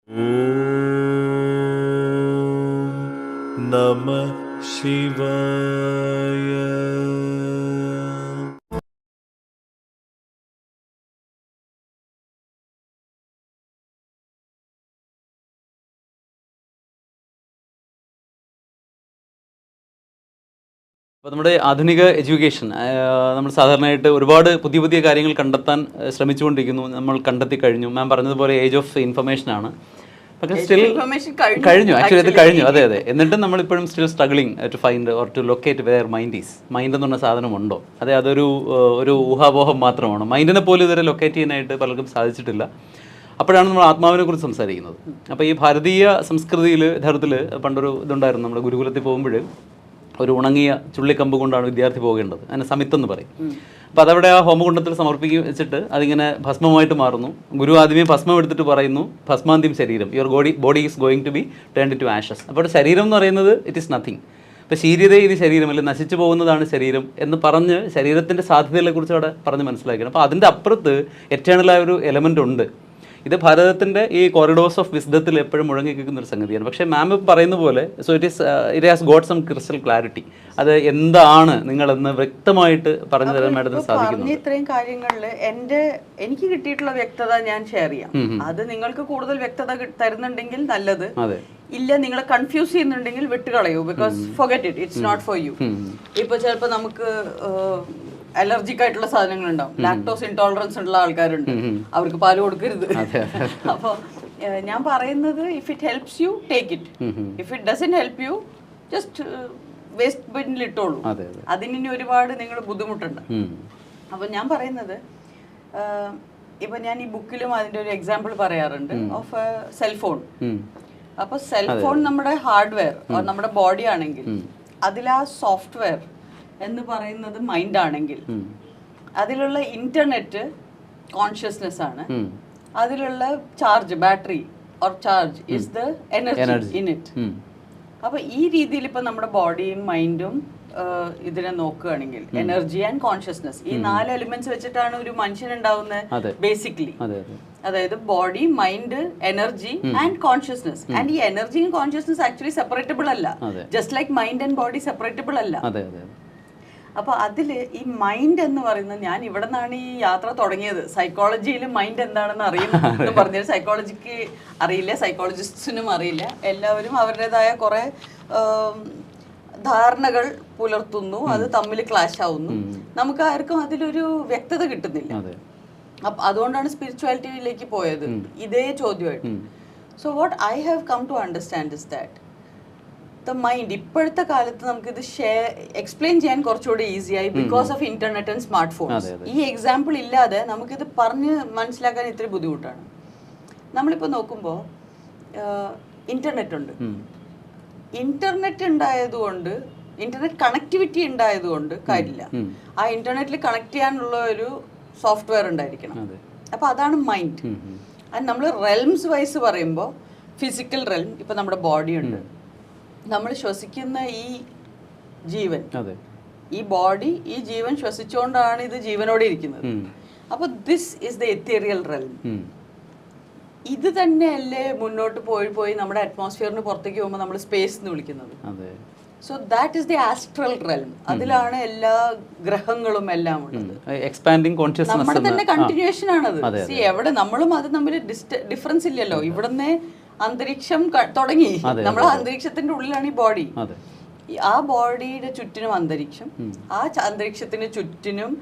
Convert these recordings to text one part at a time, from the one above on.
ഓം നമ ശിവായ. അപ്പോൾ നമ്മുടെ ആധുനിക എഡ്യൂക്കേഷൻ നമ്മൾ സാധാരണയായിട്ട് ഒരുപാട് പുതിയ പുതിയ കാര്യങ്ങൾ കണ്ടെത്താൻ ശ്രമിച്ചുകൊണ്ടിരിക്കുന്നു. നമ്മൾ കണ്ടെത്തി കഴിഞ്ഞു. മാം പറഞ്ഞതുപോലെ ഏജ് ഓഫ് ഇൻഫർമേഷനാണ്. പക്ഷേ സ്റ്റിൽ കഴിഞ്ഞു, ആക്ച്വലി അത് കഴിഞ്ഞു. അതെ അതെ. എന്നിട്ടും നമ്മളിപ്പോഴും still struggling to find or to locate where mind is. Mind എന്ന് പറഞ്ഞ സാധനമുണ്ടോ? അതെ, അതൊരു ഊഹാപോഹം മാത്രമാണ്. മൈൻഡിനെ പോലും ഇതുവരെ ലൊക്കേറ്റ് ചെയ്യാനായിട്ട് പലർക്കും സാധിച്ചിട്ടില്ല. അപ്പോഴാണ് നമ്മൾ ആത്മാവിനെ കുറിച്ച് സംസാരിക്കുന്നത്. അപ്പോൾ ഈ ഭാരതീയ സംസ്കൃതിയിൽ യഥാർത്ഥത്തിൽ പണ്ടൊരു ഇതുണ്ടായിരുന്നു. നമ്മുടെ ഗുരുകുലത്തിൽ പോകുമ്പോൾ ഒരു ഉണങ്ങിയ ചുള്ളിക്കമ്പ് കൊണ്ടാണ് വിദ്യാർത്ഥി പോകേണ്ടത്. അതിനെ സമിത്തെന്ന് പറയും. അപ്പോൾ അതവിടെ ആ ഹോമകുണ്ടത്തിൽ സമർപ്പിച്ചിട്ട് അതിങ്ങനെ ഭസ്മമായിട്ട് മാറുന്നു. ഗുരു ആദ്യമേ ഭസ്മം എടുത്തിട്ട് പറയുന്നു, ഭസ്മാന്തിം ശരീരം, your body is going to be turned to ashes. അപ്പോൾ ശരീരം എന്ന് പറയുന്നത് ഇറ്റ് ഈസ് നത്തിങ്. ഇപ്പോൾ ശരീരതേ ഇത് ശരീരമല്ല, നശിച്ചു പോകുന്നതാണ് ശരീരം എന്ന് പറഞ്ഞ് ശരീരത്തിൻ്റെ സാധ്യതകളെക്കുറിച്ച് അവിടെ പറഞ്ഞ് മനസ്സിലാക്കണം. അപ്പോൾ അതിൻ്റെ അപ്പുറത്ത് എറ്റേണലായ ഒരു എലമെൻ്റ് ഉണ്ട്. ഇത് ഭാരതത്തിൻ്റെ ഈ കോറിഡോർസ് ഓഫ് വിസ്ഡത്തിൽ എപ്പോഴും മുഴങ്ങി കേൾക്കുന്ന ഒരു സംഗതിയാണ്. പക്ഷേ മാം പറയുന്ന പോലെ it has got some crystal clarity. അത് എന്താണ് നിങ്ങളെന്ന് വ്യക്തമായിട്ട് പറഞ്ഞു തരാൻ മാഡത്തിന് സാധിക്കുന്നു. ഇത്രയും കാര്യങ്ങളിൽ എനിക്ക് കിട്ടിയിട്ടുള്ള വ്യക്തത ഞാൻ ഷെയർ ചെയ്യാം. അത് നിങ്ങൾക്ക് കൂടുതൽ വ്യക്തത തരുന്നുണ്ടെങ്കിൽ നല്ലത്. ഇല്ല, നിങ്ങളെ കൺഫ്യൂസ് ചെയ്യുന്നുണ്ടെങ്കിൽ വിട്ടുകളയൂ. Because forget it, it's not for you. ഇപ്പൊ ചിലപ്പോൾ നമുക്ക് അലർജിക് ആയിട്ടുള്ള സാധനങ്ങൾ ഉണ്ടാവും. ലാക്ടോസ് ഇൻടോളറൻസ് ഉള്ള ആൾക്കാരുണ്ട്, അവർക്ക് പാല് കൊടുക്കരുത്. അപ്പോൾ ഞാൻ പറയുന്നത്, if it helps you take it, if it doesn't help you just waste ബിന്നിൽ ഇട്ടോളൂ. അതിനി ഒരുപാട് നിങ്ങൾ ബുദ്ധിമുട്ടുണ്ട്. അപ്പോൾ ഞാൻ പറയുന്നത്, ഇപ്പൊ ഞാൻ ഈ ബുക്കിലും അതിന്റെ ഒരു എക്സാമ്പിൾ പറയാറുണ്ട് ഓഫ് സെൽഫോൺ. അപ്പൊ സെൽഫോൺ നമ്മുടെ ഹാർഡ്വെയർ നമ്മുടെ ബോഡി ആണെങ്കിൽ അതിൽ ആ സോഫ്റ്റ്വെയർ എന്ന് പറയുന്നത് മൈൻഡ് ആണെങ്കിൽ അതിലുള്ള ഇന്റർനെറ്റ് കോൺഷ്യസ്നെസ് ആണ്. അതിലുള്ള charge, battery or charge is the energy in it. അപ്പൊ ഈ രീതിയിൽ ഇപ്പൊ നമ്മുടെ ബോഡിയും മൈൻഡും ഇതിനെ നോക്കുകയാണെങ്കിൽ എനർജി ആൻഡ് കോൺഷ്യസ്നെസ്, ഈ 4 എലിമെന്റ്സ് വെച്ചിട്ടാണ് ഒരു മനുഷ്യൻ ഉണ്ടാവുന്നത് ബേസിക്കലി. അതായത് body, mind, energy and consciousness. And ഈ energy and consciousness actually separable അല്ല, just like mind and body separable അല്ല. അപ്പൊ അതില് ഈ മൈൻഡ് എന്ന് പറയുന്നത്, ഞാൻ ഇവിടെ നിന്നാണ് ഈ യാത്ര തുടങ്ങിയത്. സൈക്കോളജിയിൽ മൈൻഡ് എന്താണെന്ന് അറിയുന്നു പറഞ്ഞത് സൈക്കോളജിക്ക് അറിയില്ല, സൈക്കോളജിസ്റ്റിനും അറിയില്ല. എല്ലാവരും അവരുടേതായ കുറെ ധാരണകൾ പുലർത്തുന്നു, അത് തമ്മിൽ ക്ലാഷ് ആവുന്നു. നമുക്ക് ആർക്കും അതിലൊരു വ്യക്തത കിട്ടുന്നില്ല. അപ്പൊ അതുകൊണ്ടാണ് സ്പിരിച്വാലിറ്റിയിലേക്ക് പോയത്, ഇതേ ചോദ്യമായിട്ട്. So what I have come to understand is that the mind ഇപ്പോഴത്തെ കാലത്ത് നമുക്കിത് എക്സ്പ്ലെയിൻ ചെയ്യാൻ കുറച്ചുകൂടി ഈസിയായി because of internet and smart phones. ഈ എക്സാമ്പിൾ ഇല്ലാതെ നമുക്കിത് പറഞ്ഞ് മനസ്സിലാക്കാൻ ഇത്തിരി ബുദ്ധിമുട്ടാണ്. നമ്മളിപ്പോൾ നോക്കുമ്പോൾ ഇന്റർനെറ്റ് ഉണ്ട്. ഇന്റർനെറ്റ് ഉണ്ടായതുകൊണ്ട്, ഇന്റർനെറ്റ് കണക്ടിവിറ്റി ഉണ്ടായതുകൊണ്ട് കാര്യമില്ല. ആ ഇന്റർനെറ്റിൽ കണക്ട് ചെയ്യാനുള്ള ഒരു സോഫ്റ്റ്വെയർ ഉണ്ടായിരിക്കണം. അപ്പൊ അതാണ് മൈൻഡ്. അത് നമ്മൾ റെൽംസ് വൈസ് പറയുമ്പോൾ ഫിസിക്കൽ റെൽം, ഇപ്പൊ നമ്മുടെ ബോഡി ഉണ്ട്, നമ്മൾ ശ്വസിക്കുന്ന ഈ ജീവൻ, ഈ ബോഡി, ഈ ജീവൻ ശ്വസിച്ചുകൊണ്ടാണ് ഇത് ജീവനോടെ ഇരിക്കുന്നത്. അപ്പൊ ദിസ് ഇസ് ദ എത്തീരിയൽ റെൽം. ഇത് തന്നെയല്ലേ മുന്നോട്ട് പോയി നമ്മുടെ അറ്റ്മോസ്ഫിയറിന് പുറത്തേക്ക് പോകുമ്പോൾ നമ്മൾ സ്പേസ് എന്ന് വിളിക്കുന്നത്. So that is the astral realm. അതിലാണ് എല്ലാ ഗ്രഹങ്ങളും എല്ലാം ഉള്ളത്. നമ്മുടെ തന്നെ കണ്ടിന്യൂഷൻ ആണത്. എവിടെ നമ്മളും അത് തമ്മിൽ ഡിഫറൻസ് ഇല്ലല്ലോ. ഇവിടുന്ന് അന്തരീക്ഷം തുടങ്ങി, നമ്മൾ അന്തരീക്ഷത്തിന്റെ ഉള്ളിലാണ് ഈ ബോഡി. ആ ബോഡിയുടെ ചുറ്റിനും അന്തരീക്ഷം, ആ അന്തരീക്ഷത്തിന് ചുറ്റിനും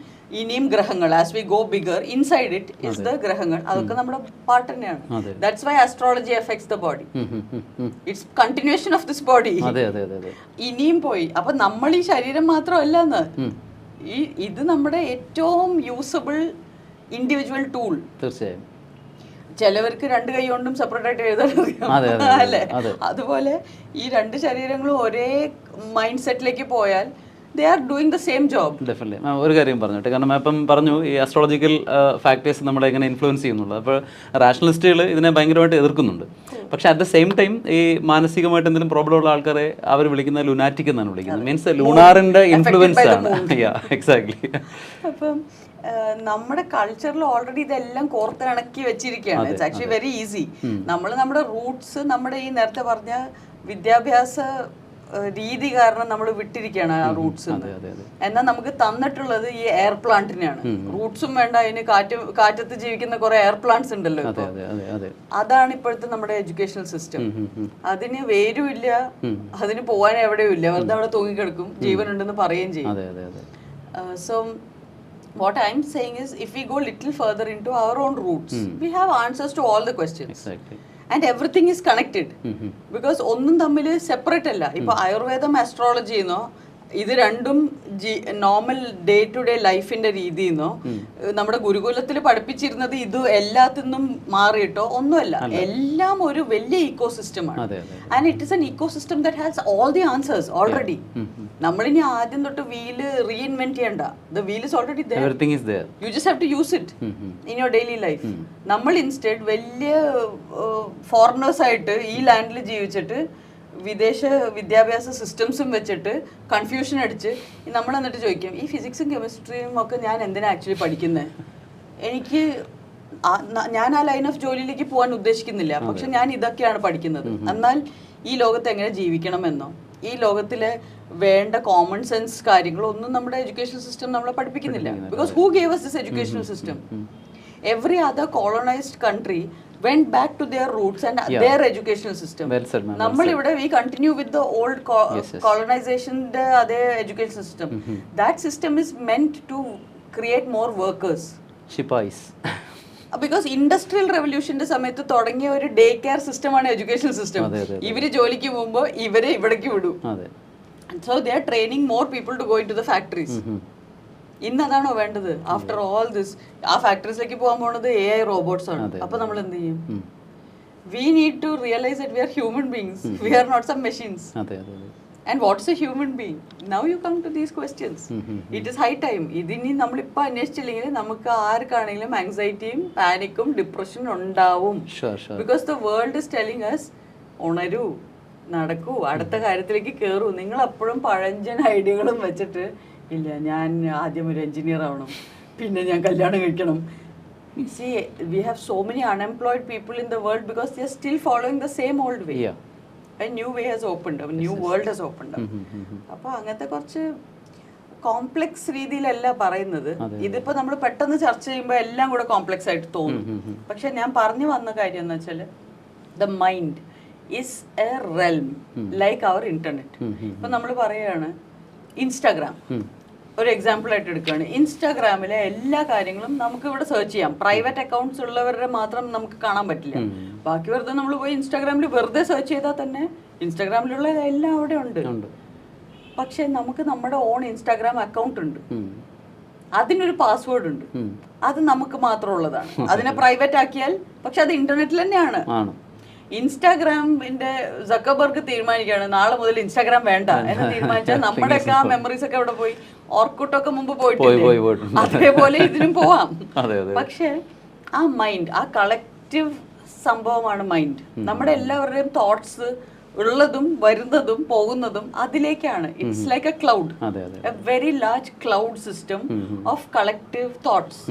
ഇനിയും ഗ്രഹങ്ങൾ. As we go bigger inside it is the ഗ്രഹങ്ങൾ. അതൊക്കെ നമ്മുടെ പാർട്ട് തന്നെയാണ്. That's why astrology effects the body. It's continuation of this body. ഇനിയും പോയി. അപ്പൊ നമ്മൾ ഈ ശരീരം മാത്രമല്ലെന്ന്, ഇത് നമ്മുടെ ഏറ്റവും യൂസബിൾ ഇൻഡിവിജ്വൽ ടൂൾ. തീർച്ചയായും ചിലവർക്ക് 2 കൈ കൊണ്ടും സെപ്പറേറ്റ് ആയിട്ട് എഴുതാൻ അല്ലേ? അതുപോലെ ഈ 2 ശരീരങ്ങളും ഒരേ മൈൻഡ് സെറ്റിലേക്ക് പോയാൽ they are doing the same job. Definitely. ഒരു കാര്യം പറഞ്ഞിട്ട്, കാരണം ഇപ്പം പറഞ്ഞു ഈ അസ്ട്രോളജിക്കൽ ഫാക്ടേഴ്സ് നമ്മളെ എങ്ങനെ ഇൻഫ്ലുവൻസ് ചെയ്യുന്നുള്ളത്. അപ്പോൾ റാഷണലിസ്റ്റുകൾ ഇതിനെ ഭയങ്കരമായിട്ട് എതിർക്കുന്നുണ്ട്. പക്ഷെ അറ്റ് ദ സെയിം ടൈം ഈ മാനസികമായിട്ട് എന്തെങ്കിലും പ്രോബ്ലം ഉള്ള ആൾക്കാരെ അവർ വിളിക്കുന്നത് ലുനാറ്റിക് എന്നാണ് വിളിക്കുന്നത്. മീൻസ് ലൂണാറിന്റെ ഇൻഫ്ലുവൻസ് ആണ്. എക്സാക്ട്ലി. അപ്പം നമ്മുടെ കൾച്ചറിൽ ഓൾറെഡി ഇതെല്ലാം കോർത്തിണക്കി വെച്ചിരിക്കുകയാണ്. It's actually very easy. നമ്മൾ നമ്മുടെ റൂട്ട്സ് നമ്മുടെ ഈ നേരത്തെ പറഞ്ഞ വിദ്യാഭ്യാസ രീതി കാരണം നമ്മൾ വിട്ടിരിക്കുകയാണ് ആ റൂട്ട്സ്. എന്നാൽ നമുക്ക് തന്നിട്ടുള്ളത് ഈ എയർ പ്ലാന്റിനെയാണ്. റൂട്ട്സും വേണ്ട, അതിന് കാറ്റത്ത് ജീവിക്കുന്ന കുറെ എയർ പ്ലാന്റ്സ് ഉണ്ടല്ലോ. അതാണ് ഇപ്പോഴത്തെ നമ്മുടെ എഡ്യൂക്കേഷണൽ സിസ്റ്റം. അതിന് വേരും ഇല്ല, അതിന് പോകാൻ എവിടെയും ഇല്ല, വെറുതെ അവിടെ തൂങ്ങിക്കിടക്കും, ജീവനുണ്ടെന്ന് പറയുകയും ചെയ്യും. So what I'm saying is, if we go little further into our own roots, we have answers to all the questions. Exactly. And everything is connected. Because ഒന്നും തമ്മിൽ സെപ്പറേറ്റ് അല്ല. ഇപ്പൊ ആയുർവേദം ആസ്ട്രോളജി എന്നോ ഇത് രണ്ടും നോർമൽ ഡേ ടു ഡേ ലൈഫിന്റെ രീതിന്നോ നമ്മുടെ ഗുരുകുലത്തിൽ പഠിപ്പിച്ചിരുന്നത് ഇത് എല്ലാത്തിനും മാറിയിട്ടോ ഒന്നുമല്ല. എല്ലാം ഒരു വലിയ ഇക്കോസിസ്റ്റമാണ്. And it is an ecosystem that has all the answers already. നമ്മളിനി ആദ്യം തൊട്ട് വീല് റീഇൻവെന്റ് ചെയ്യണ്ട. The wheel is already there. You just have to use it in your daily life. നമ്മൾ ഇൻസ്റ്റെഡ് വലിയ ഫോറിനേഴ്സ് ആയിട്ട് ഈ ലാൻഡിൽ ജീവിച്ചിട്ട് വിദേശ വിദ്യാഭ്യാസ സിസ്റ്റംസും വെച്ചിട്ട് കൺഫ്യൂഷൻ അടിച്ച് നമ്മൾ എന്നിട്ട് ചോദിക്കും, ഈ ഫിസിക്സും കെമിസ്ട്രിയും ഒക്കെ ഞാൻ എന്തിനാ ആക്ച്വലി പഠിക്കുന്നത്? എനിക്ക് ഞാൻ ആ ലൈൻ ഓഫ് ജോലിയിലേക്ക് പോകാൻ ഉദ്ദേശിക്കുന്നില്ല, പക്ഷെ ഞാൻ ഇതൊക്കെയാണ് പഠിക്കുന്നത്. എന്നാൽ ഈ ലോകത്ത് എങ്ങനെ ജീവിക്കണമെന്നോ ഈ ലോകത്തിലെ വേണ്ട കോമൺ സെൻസ് കാര്യങ്ങളൊന്നും നമ്മുടെ എഡ്യൂക്കേഷൻ സിസ്റ്റം നമ്മളെ പഠിപ്പിക്കുന്നില്ല. Because who gave us this educational system? Every other colonized country went back to their roots and their educational system. നമ്മൾ ഇവിടെ we continue with the old colonization അതേ education system. That system is meant to create more workers. Shipais. Because industrial റെവല്യൂഷന്റെ സമയത്ത് തുടങ്ങിയ ഒരു day care സിസ്റ്റമാണ് education system. ഇവര് ജോലിക്ക് പോകുമ്പോൾ ഇവരെ ഇവിടേക്ക് വിടും. So they are training more people to go into the factories. ഇന്ന് അതാണോ വേണ്ടത്? ആഫ്റ്റർ ഓൾ ദിസ് ആ ഫാക്ടറീസിലേക്ക് പോകാൻ പോകുന്നത് AI റോബോട്ട്സ് ആണ്. അപ്പൊ നമ്മൾ എന്ത് ചെയ്യും? We need to realise that we are human beings, we are not some machines. And what's a human being? Now you come to these questions. It is high time. ഇതിനി നമ്മളിപ്പോൾ അന്വേഷിച്ചില്ലെങ്കിൽ നമുക്ക് ആർക്കാണെങ്കിലും ആങ്സൈറ്റിയും പാനിക്കും ഡിപ്രഷനും ഉണ്ടാവും. Because the world is telling us, ഉണരൂ, നടക്കൂ, അടുത്ത കാര്യത്തിലേക്ക് കയറൂ. നിങ്ങൾ അപ്പോഴും പഴഞ്ചൻ ഐഡിയകളും വെച്ചിട്ട് ഇല്ല ഞാൻ ആദ്യം ഒരു എഞ്ചിനീയർ ആവണം, പിന്നെ ഞാൻ കല്യാണം കഴിക്കണം. See, we have so many unemployed people in the world because they are still following the same old way. A new way has opened up, a new world has opened up. അപ്പോൾ അങ്ങനത്തെ കുറച്ച് complex രീതിയിലല്ല പറയുന്നത്. ഇതിപ്പോൾ നമ്മൾ പെട്ടെന്ന് ചർച്ച ചെയ്യുമ്പോൾ എല്ലാം കൂടെ കോംപ്ലക്സ് ആയിട്ട് തോന്നും. പക്ഷെ ഞാൻ പറഞ്ഞു വന്ന കാര്യം എന്ന് വെച്ചാൽ the mind is a realm like our internet. ഇപ്പം നമ്മൾ പറയുകയാണ് ഇൻസ്റ്റാഗ്രാം ഒരു എക്സാമ്പിൾ ആയിട്ട് എടുക്കുകയാണ്. ഇൻസ്റ്റാഗ്രാമിലെ എല്ലാ കാര്യങ്ങളും നമുക്ക് ഇവിടെ സെർച്ച് ചെയ്യാം. പ്രൈവറ്റ് അക്കൗണ്ട്സ് ഉള്ളവരുടെ മാത്രം നമുക്ക് കാണാൻ പറ്റില്ല. ബാക്കി വെറുതെ നമ്മൾ പോയി ഇൻസ്റ്റാഗ്രാമിൽ വെറുതെ സെർച്ച് ചെയ്താൽ തന്നെ ഇൻസ്റ്റാഗ്രാമിലുള്ള എല്ലാം അവിടെ ഉണ്ട്. പക്ഷെ നമുക്ക് നമ്മുടെ ഓൺ ഇൻസ്റ്റാഗ്രാം അക്കൗണ്ട് ഉണ്ട്, അതിനൊരു പാസ്വേഡ് ഉണ്ട്, അത് നമുക്ക് മാത്രം ഉള്ളതാണ്. അതിനെ പ്രൈവറ്റ് ആക്കിയാൽ പക്ഷെ അത് ഇന്റർനെറ്റിൽ തന്നെയാണ്. ഇൻസ്റ്റാഗ്രാമിന്റെ സക്കർബർഗ് തീരുമാനിക്കുകയാണ് നാളെ മുതൽ ഇൻസ്റ്റാഗ്രാം വേണ്ട എന്ന് തീരുമാനിച്ചാൽ നമ്മുടെയൊക്കെ ആ മെമ്മറീസ് ഒക്കെ അവിടെ പോയി. ഓർക്കുട്ടൊക്കെ മുമ്പ് പോയിട്ടുണ്ട്, അതേപോലെ ഇതിനും പോവാം. പക്ഷെ ആ മൈൻഡ്, ആ കളക്റ്റീവ് സംഭവമാണ് മൈൻഡ്. നമ്മുടെ എല്ലാവരുടെയും തോട്ട്സ് ഉള്ളതും വരുന്നതും പോകുന്നതും അതിലേക്കാണ്. It's like A cloud, A very large cloud system of collective thoughts.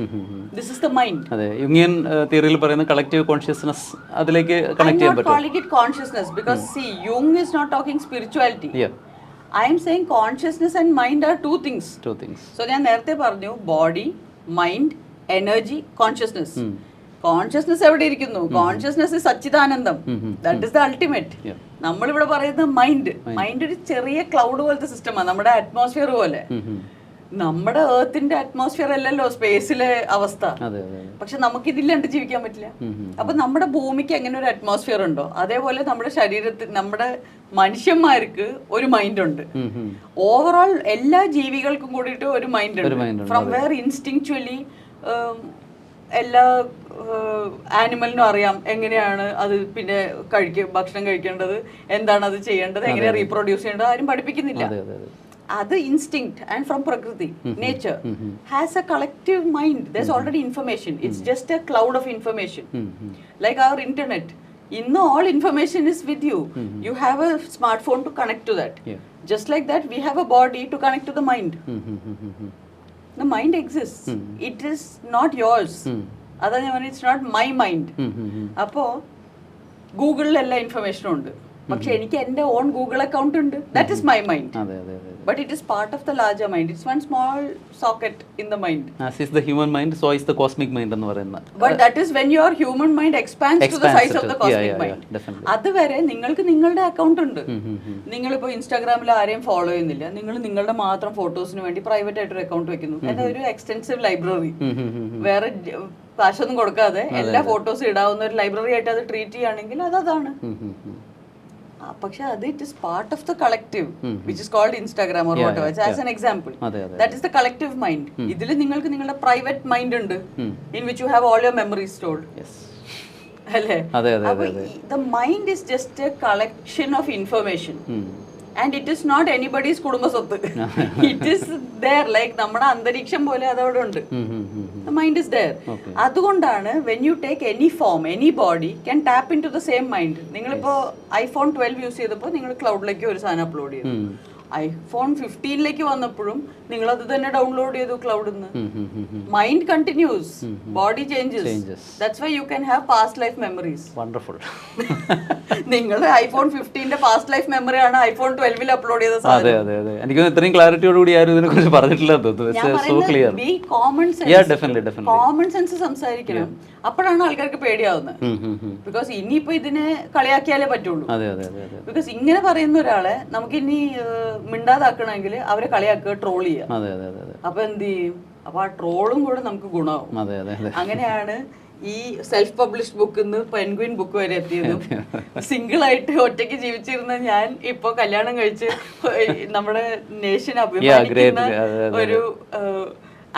This is the mind. അതെ, യുങ്ങിയൻ തിയറിയിൽ പറയുന്ന കളക്റ്റീവ് കോൺഷ്യസ്നസ് അതിലേക്ക് കണക്ട് ചെയ്യാൻ പറ്റും. calling it consciousness because see, Jung is not talking spirituality. I am saying consciousness and mind are two things. So ഞാൻ നേരത്തെ പറഞ്ഞു body, mind, energy, consciousness. Consciousness എവിടെ ഇരിക്കുന്നു? Consciousness is Sachchidanandam. That is the ultimate. നമ്മളിവിടെ പറയുന്ന mind, mind ഒരു ചെറിയ cloud പോലത്തെ സിസ്റ്റമാണ്, നമ്മുടെ അറ്റ്മോസ്ഫിയർ പോലെ. നമ്മുടെ ഏർത്തിന്റെ അറ്റ്മോസ്ഫിയർ അല്ലല്ലോ സ്പേസിലെ അവസ്ഥ. പക്ഷെ നമുക്ക് ഇതില്ലാണ്ട് ജീവിക്കാൻ പറ്റില്ല. അപ്പൊ നമ്മുടെ ഭൂമിക്ക് എങ്ങനെ ഒരു അറ്റ്മോസ്ഫിയർ ഉണ്ടോ അതേപോലെ നമ്മുടെ ശരീരത്തിൽ, നമ്മുടെ മനുഷ്യന്മാർക്ക് ഒരു മൈൻഡ് ഉണ്ട്. ഓവറോൾ എല്ലാ ജീവികൾക്കും കൂടിയിട്ട് ഒരു മൈൻഡ് ഉണ്ട്. ഫ്രം വേർ ഇൻസ്റ്റിങ്ച്വലി എല്ലാ ആനിമലിനും അറിയാം എങ്ങനെയാണ് അത് പിന്നെ ഭക്ഷണം കഴിക്കേണ്ടത്, എന്താണ് അത് ചെയ്യേണ്ടത്, എങ്ങനെ റീപ്രൊഡ്യൂസ് ചെയ്യേണ്ടത്, ആരും പഠിപ്പിക്കുന്നില്ല. അത് instinct and from prakriti, nature has a collective mind. There's already information. It's just a cloud of information like our internet. ഇന്ന് all information is with you. You have a smartphone to connect to that. Just like that we have a body to connect to the mind. the mind exists. It is not yours. അതാ ഞാൻ പറഞ്ഞത്, it's not my mind. അപ്പോ ഗൂഗിളിൽ എല്ലാ ഇൻഫർമേഷനും ഉണ്ട്, പക്ഷെ എനിക്ക് എന്റെ ഓൺ ഗൂഗിൾ അക്കൗണ്ട് ഉണ്ട്. That is my mind. But it is part of the larger mind. It's one small socket in the mind. As is the human mind, so is the cosmic mind എന്ന് പറയുന്നത്. But that is when your human mind expands to the size of the cosmic mind. അതുവരെ നിങ്ങൾക്ക് നിങ്ങളുടെ account ഉണ്ട്. നിങ്ങളിപ്പോൾ ഇൻസ്റ്റാഗ്രാമിൽ ആരെയും follow ചെയ്യുന്നില്ല, നിങ്ങൾ നിങ്ങളുടെ മാത്രം ഫോട്ടോസിന് വേണ്ടി പ്രൈവറ്റ് ആയിട്ടൊരു അക്കൗണ്ട് വെക്കുന്നു. എന്നാൽ ഒരു എക്സ്റ്റെൻസീവ് ലൈബ്രറി, വേറെ കാശൊന്നും കൊടുക്കാതെ എല്ലാ ഫോട്ടോസും ഇടാവുന്ന ഒരു ലൈബ്രറി ആയിട്ട് അത് ട്രീറ്റ് ചെയ്യുകയാണെങ്കിൽ അതാണ്. പക്ഷെ അത് it is part of the collective which is called Instagram or whatever. As an example, that is the collective mind. ഇതിൽ നിങ്ങൾക്ക് നിങ്ങളുടെ പ്രൈവറ്റ് മൈൻഡ് ഉണ്ട്, in which you have all your memories stored. അല്ലേ? അപ്പൊ the mind is just a collection of information. And it is not anybody's കുടുംബസ്വത്ത്. It is there, like നമ്മുടെ അന്തരീക്ഷം പോലെ അതവിടെ ഉണ്ട്. The mind is there. അതുകൊണ്ടാണ് when you take any form, any body can tap into the same mind. നിങ്ങളിപ്പോ iPhone 12 use ചെയ്തപ്പോൾ നിങ്ങൾ ക്ലൗഡിലേക്ക് ഒരു സാധനം അപ്ലോഡ് ചെയ്തു. iPhone 15 വന്നപ്പോഴും നിങ്ങൾ അത് തന്നെ ഡൗൺലോഡ് ചെയ്തു ക്ലൗഡിൽ നിന്ന്. Mind continuous, body changes. That's why you can have past life memories. Wonderful. നിങ്ങൾ iPhone 15 പാസ്റ്റ് ലൈഫ് മെമ്മറി ആണ് iPhone 12 അപ്ലോഡ് ചെയ്ത സാധനം. അതെ അതെ അതെ, എനിക്ക് ഇത്രയും ക്ലാരിറ്റിയോട് കൂടി ആരും ഇതിനെ കുറിച്ച് പറഞ്ഞിട്ടില്ല. കോമൺ സെൻസ് സംസാരിക്കണം, അപ്പോഴാണ് ആൾക്കാർക്ക് പേടിയാവുന്നത്. ബിക്കോസ് ഇനിയിപ്പോ ഇതിനെ കളിയാക്കിയാലേ പറ്റുള്ളൂ. ബിക്കോസ് ഇങ്ങനെ പറയുന്ന ഒരാളെ നമുക്ക് ഇനി മിണ്ടാതാക്കണമെങ്കിൽ അവരെ കളിയാക്കുക, ട്രോൾ ചെയ്യുക. അപ്പൊ എന്ത് ചെയ്യും? അപ്പൊ ആ ട്രോളും കൂടെ നമുക്ക് ഗുണമാവും. അങ്ങനെയാണ് ഈ സെൽഫ് പബ്ലിഷ്ഡ് ബുക്കിൽ നിന്ന് പെൻഗ്വിൻ ബുക്ക് വരെ എത്തിയതും. സിംഗിൾ ആയിട്ട് ഒറ്റയ്ക്ക് ജീവിച്ചിരുന്ന ഞാൻ ഇപ്പൊ കല്യാണം കഴിച്ച് നമ്മുടെ നേഷനെ അഭിമാനിക്കുന്ന ഒരു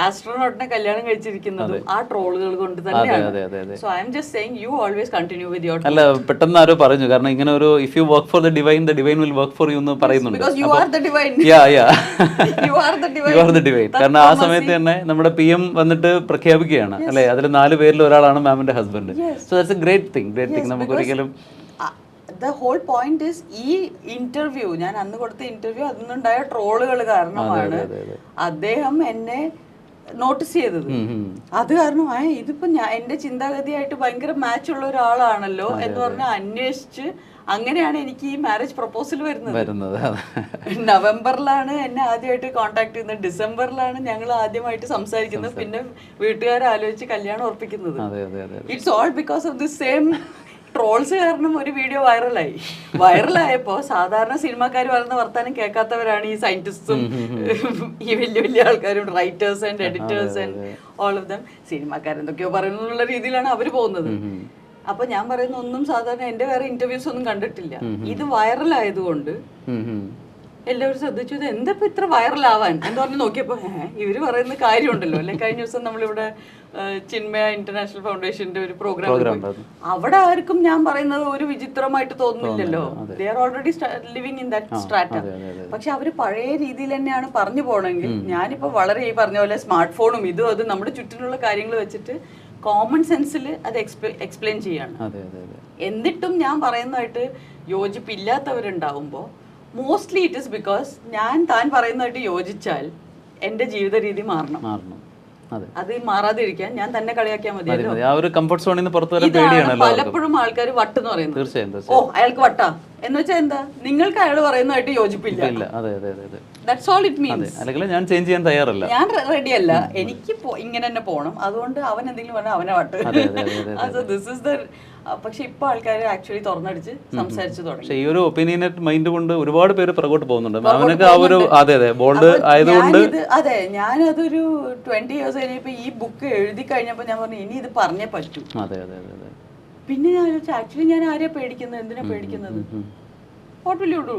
ആസ്ട്രോനോട്ടിനെ കല്യാണം കഴിച്ചിരിക്കുന്നതും ആ ട്രോളുകൾ കൊണ്ട് തന്നെയാണ്. So I am just saying you always continue with your. അല്ല, പെട്ടെന്ന് ആരോ പറഞ്ഞു, കാരണം ഇങ്ങനെ ഒരു if you work for the divine will work for you എന്ന് പറയുന്നുണ്ട്. Because you are the divine. You are the divine. കാരണം ആ സമയത്ത് തന്നെ നമ്മുടെ PM വന്നിട്ട് പ്രഖ്യാപിക്കുകയാണ് അല്ലെ, അതിൽ 4 പേരിൽ ഒരാളാണ് മാമിന്റെ husband. So that's a great thing. നമുക്ക് ഒരിക്കലും the whole point is ഈ ഇന്റർവ്യൂ, ഞാൻ അന്ന് കൊടുത്ത ഇന്റർവ്യൂ, അതിനുണ്ടായ ട്രോളുകൾ കാരണമാണ് അദ്ദേഹം എന്നെ നോട്ടീസ് ചെയ്തത്. അത് കാരണം ഇതിപ്പോ എന്റെ ചിന്താഗതിയായിട്ട് ഭയങ്കര മാച്ച് ഉള്ള ഒരാളാണല്ലോ എന്ന് പറഞ്ഞ് അന്വേഷിച്ച്, അങ്ങനെയാണ് എനിക്ക് ഈ മാരേജ് പ്രപ്പോസൽ വരുന്നത്. നവംബറിലാണ് എന്നെ ആദ്യമായിട്ട് കോൺടാക്ട് ചെയ്യുന്നത്, ഡിസംബറിലാണ് ഞങ്ങൾ ആദ്യമായിട്ട് സംസാരിക്കുന്നത്, പിന്നെ വീട്ടുകാരെ ആലോചിച്ച് കല്യാണം ഉറപ്പിക്കുന്നത്. It's all because of the same trolls കാരണം ഒരു വീഡിയോ വൈറലായപ്പോ സാധാരണ സിനിമാക്കാർ പറയുന്ന വർത്താനം കേൾക്കാത്തവരാണ് ഈ സയന്റിസ്റ്റും ഈ വലിയ വലിയ ആൾക്കാരും, writers and editors and all of them. സിനിമാക്കാരെന്തൊക്കെയോ പറയുന്നുള്ള രീതിയിലാണ് അവര് പോകുന്നത്. അപ്പൊ ഞാൻ പറയുന്ന ഒന്നും സാധാരണ എന്റെ വേറെ ഇന്റർവ്യൂസ് ഒന്നും കണ്ടിട്ടില്ല. ഇത് വൈറലായതുകൊണ്ട് എല്ലാവരും ശ്രദ്ധിച്ചു, ഇത് എന്താ ഇപ്പൊ ഇത്ര വൈറലാവാൻ എന്ന് പറഞ്ഞ് നോക്കിയപ്പോ ഇവര് പറയുന്ന കാര്യമുണ്ടല്ലോ അല്ലെ. കഴിഞ്ഞ ദിവസം നമ്മളിവിടെ ചിന്മയ ഇന്റർനാഷണൽ ഫൗണ്ടേഷന്റെ ഒരു പ്രോഗ്രാം, അവിടെ ആർക്കും ഞാൻ പറയുന്നത് ഒരു വിചിത്രമായിട്ട് തോന്നുന്നില്ലല്ലോ. They are already living in that strata. പക്ഷെ അവര് പഴയ രീതിയിൽ തന്നെയാണ് പറഞ്ഞു പോണെങ്കിൽ, ഞാനിപ്പോ വളരെ ഈ പറഞ്ഞ പോലെ സ്മാർട്ട് ഫോണും ഇതും അത് നമ്മുടെ ചുറ്റിനുള്ള കാര്യങ്ങൾ വെച്ചിട്ട് കോമൺ സെൻസിൽ അത് എക്സ്പ്ലെയിൻ ചെയ്യാണ്. എന്നിട്ടും ഞാൻ പറയുന്നതായിട്ട് യോജിപ്പില്ലാത്തവരുണ്ടാവുമ്പോ മോസ്റ്റ്ലി ഇറ്റ് ഇസ് ബിക്കോസ് ഞാൻ താൻ പറയുന്നതായിട്ട് യോജിച്ചാൽ എന്റെ ജീവിത രീതി മാറണം. അത് മാറാതിരിക്കാൻ ഞാൻ തന്നെ കളിയാക്കിയാൽ മതിയല്ലോ. പലപ്പോഴും ആൾക്കാർ വട്ടെന്ന് പറയുന്നത്, ഓ അയാൾക്ക് വട്ടാ എന്ന് വെച്ചാൽ എന്താ, നിങ്ങൾക്ക് അയാൾ പറയുന്നതായിട്ട് യോജിപ്പില്ല. That's all it means. ഞാൻ ചേഞ്ച് ചെയ്യാൻ തയ്യാറല്ല, ഞാൻ റെഡി അല്ല, എനിക്ക് ഇങ്ങനെ തന്നെ പോകണം. അതുകൊണ്ട് അവൻ എന്തെങ്കിലും പറഞ്ഞാൽ അവനെ വട്ട്. This is the. പക്ഷെ ഇപ്പൊ ആൾക്കാർ ആക്ച്വലി തുറന്നടിച്ച് സംസാരിച്ചു തുടങ്ങി. ഈ ഒരു ഒപ്പീനിയനറ്റ് മൈൻഡ് കൊണ്ട് ഒരുപാട് പേര് പുറകോട്ട് പോകുന്നുണ്ട്. അതെ, ഞാനതൊരു 20 years കഴിഞ്ഞപ്പോ ഈ ബുക്ക് എഴുതി കഴിഞ്ഞപ്പോ ഞാൻ പറഞ്ഞു ഇനി ഇത് പറഞ്ഞേ പറ്റൂ. പിന്നെ ഞാൻ ആക്ച്വലി ഞാൻ ആരെയാ പേടിക്കുന്നത്, എന്തിനാ പേടിക്കുന്നത്? What will you do?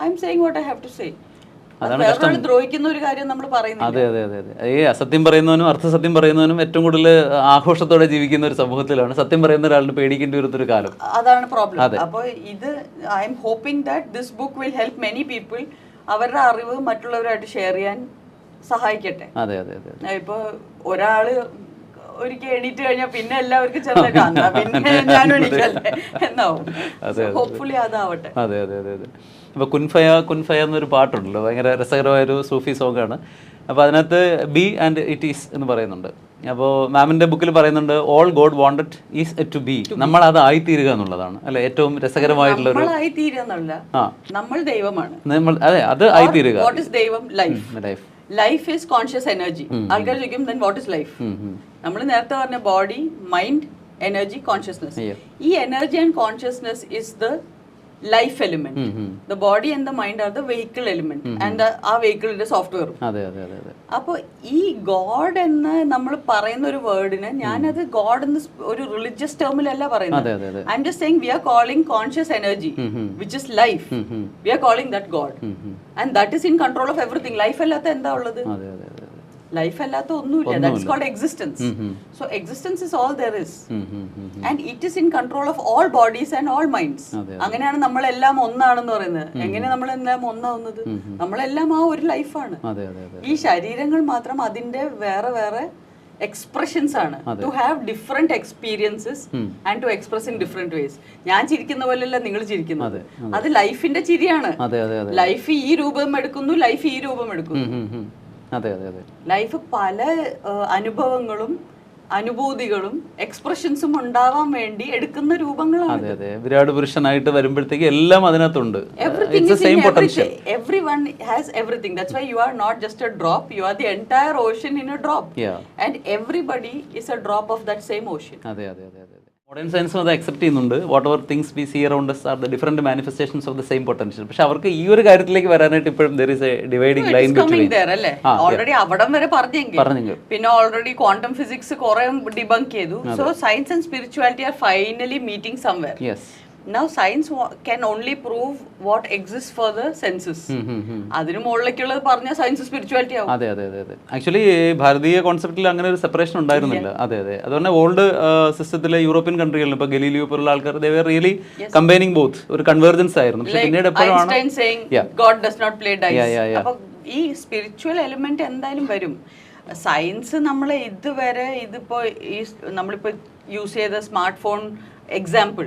I am saying what I have to say. ദ്രോഹിക്കുന്ന ഒരു കാര്യം നമ്മൾ പറയുന്നത്. അതെ അതെ അതെ അതെ. ഈ അസത്യം പറയുന്നവനും അർത്ഥസത്യം പറയുന്നവനും ഏറ്റവും കൂടുതൽ ആഘോഷത്തോടെ ജീവിക്കുന്ന ഒരു സമൂഹത്തിലാണ് സത്യം പറയുന്ന ഒരാളിന് പേടിക്കേണ്ടി വരുന്നൊരു കാലം. അതാണ് പ്രോബ്ലം. അപ്പോൾ ഇത് I am hoping that this book will help many people. അവരുടെ അറിവ് മറ്റുള്ളവരായിട്ട് ഷെയർ ചെയ്യാൻ സഹായിക്കട്ടെ. അതെ അതെ അതെ. ഇപ്പൊ ഒരാള് ഒരിക്കൽ എണീറ്റ് കഴിഞ്ഞാൽ പിന്നെ എല്ലാവർക്കും ചെറുതായിട്ട് പിന്നെ ഞാനും എണീറ്റല്ലേ എന്നാവും. ഹോപ്പ്ഫുള്ളി അതാവട്ടെ. അതെ അതെ അതെ അതെ. ഇപ്പോൾ കുൻഫയ എന്നൊരു പാട്ടുണ്ടല്ലോ, ഭയങ്കര രസകരമായൊരു സൂഫി സോങ്ങാണ്. അപ്പോൾ അതിനകത്ത് ബി ആൻഡ് ഇറ്റ് ഈസ് എന്ന് പറയുന്നുണ്ട്. അപ്പോൾ മാമിൻ്റെ ബുക്കിൽ പറയുന്നുണ്ട് all God wanted is to be, നമ്മൾ അത് ആയിത്തീരുക എന്നുള്ളതാണ് അല്ലെ ഏറ്റവും രസകരമായിട്ടുള്ളൊരു. നമ്മൾ ദൈവമാണ്, അതെ, അത് ആയിത്തീരുക. Life is conscious energy. ആൾക്കാർ ചോദിക്കും then what is life? നമ്മൾ നേരത്തെ പറഞ്ഞ ബോഡി, മൈൻഡ്, എനർജി, കോൺഷ്യസ്നെസ്. ഈ energy and consciousness is the life element. The body and the mind are the vehicle element and ആ വെഹിക്കിളിന്റെ സോഫ്റ്റ്വെയറും. അപ്പൊ ഈ ഗോഡ് എന്ന് നമ്മൾ പറയുന്ന ഒരു വേർഡിന്, ഞാനത് ഗോഡ് എന്ന് ഒരു റിലീജിയസ് ടേമിലല്ല പറയുന്നത്. I am just saying we are calling conscious energy which is life. We are calling that God and that is in control of everything. Life അല്ലാത്ത എന്താ ഉള്ളത്? ലൈഫ് അല്ലാത്ത ഒന്നുമില്ല. That's called existence. So existence is all there is and it is in control of all bodies and all minds. അങ്ങനെയാണ് നമ്മളെല്ലാം ഒന്നാണെന്ന് പറയുന്നത്. എങ്ങനെ നമ്മളെല്ലാം ഒന്നാവുന്നത്? നമ്മളെല്ലാം ആ ഒരു ലൈഫാണ്. ഈ ശരീരങ്ങൾ മാത്രം അതിന്റെ വേറെ വേറെ എക്സ്പ്രഷൻസ് ആണ്. To have different experiences and to express in different ways. ഞാൻ ചിരിക്കുന്ന പോലെയല്ല നിങ്ങൾ ചിരിക്കുന്നത്. അത് ലൈഫിന്റെ ചിരിയാണ്. ലൈഫ് ഈ രൂപം എടുക്കുന്നു, ലൈഫ് ഈ രൂപം എടുക്കുന്നു. ലൈഫ് പല അനുഭവങ്ങളും അനുഭൂതികളും എക്സ്പ്രഷൻസും ഉണ്ടാവാൻ വേണ്ടി എടുക്കുന്ന രൂപങ്ങളാണ്. വിരാട് പുരുഷനായിട്ട് വരുമ്പോഴത്തേക്ക് എല്ലാം അതിനകത്തുണ്ട്. Everyone has everything. That's why you are not just a drop. You are the entire ocean in a drop. And everybody is a drop of that same ocean. Modern സയൻസും അത് അക്സെപ്റ്റ് ചെയ്യുന്നുണ്ട്. Whatever things we see around us are the different manifestations of the same potential. പക്ഷെ അവർക്ക് ഈ ഒരു കാര്യത്തിലേക്ക് വരാനായിട്ട് ഇപ്പോഴും there is a dividing line between അല്ലേ. ഓൾറെഡി അവിടം വരെ പറഞ്ഞെങ്കിൽ പിന്നെ ഓൾറെഡി ക്വാണ്ടം ഫിസിക്സ് കുറെ ഡിബങ്ക് ചെയ്തു. So science and spirituality are finally meeting somewhere. Now science can only prove what exists for the senses. അതിനു മുകളിലേക്കുള്ളത് പറഞ്ഞ സയൻസ് സ്പിരിച്വാലിറ്റി ആവും. അതെ ആക്ച്വലി ഭാരതീയ കോൺസെപ്റ്റിൽ അങ്ങനെ ഒരു സെപ്പറേഷൻ ഉണ്ടായിരുന്നില്ല. അതുകൊണ്ട് ഓൾഡ് സിസ്റ്റത്തിലെ യൂറോപ്യൻ കൺട്രികളിൽ ഇപ്പൊ ഗലീലിയോ പോലുള്ള ആൾക്കാർ they were really combining both, ഒരു കൺവേർജൻസ് ആയിരുന്നു. പക്ഷെ പിന്നീട് എപ്പോഴാണ് God does not play dice. അപ്പോൾ ഈ സ്പിരിച്വൽ എലിമെന്റ് എന്തായാലും വരും. സയൻസ് നമ്മളെ ഇതുവരെ ഇതിപ്പോ ഈ നമ്മളിപ്പോ യൂസ് ചെയ്ത സ്മാർട്ട് ഫോൺ എക്സാമ്പിൾ,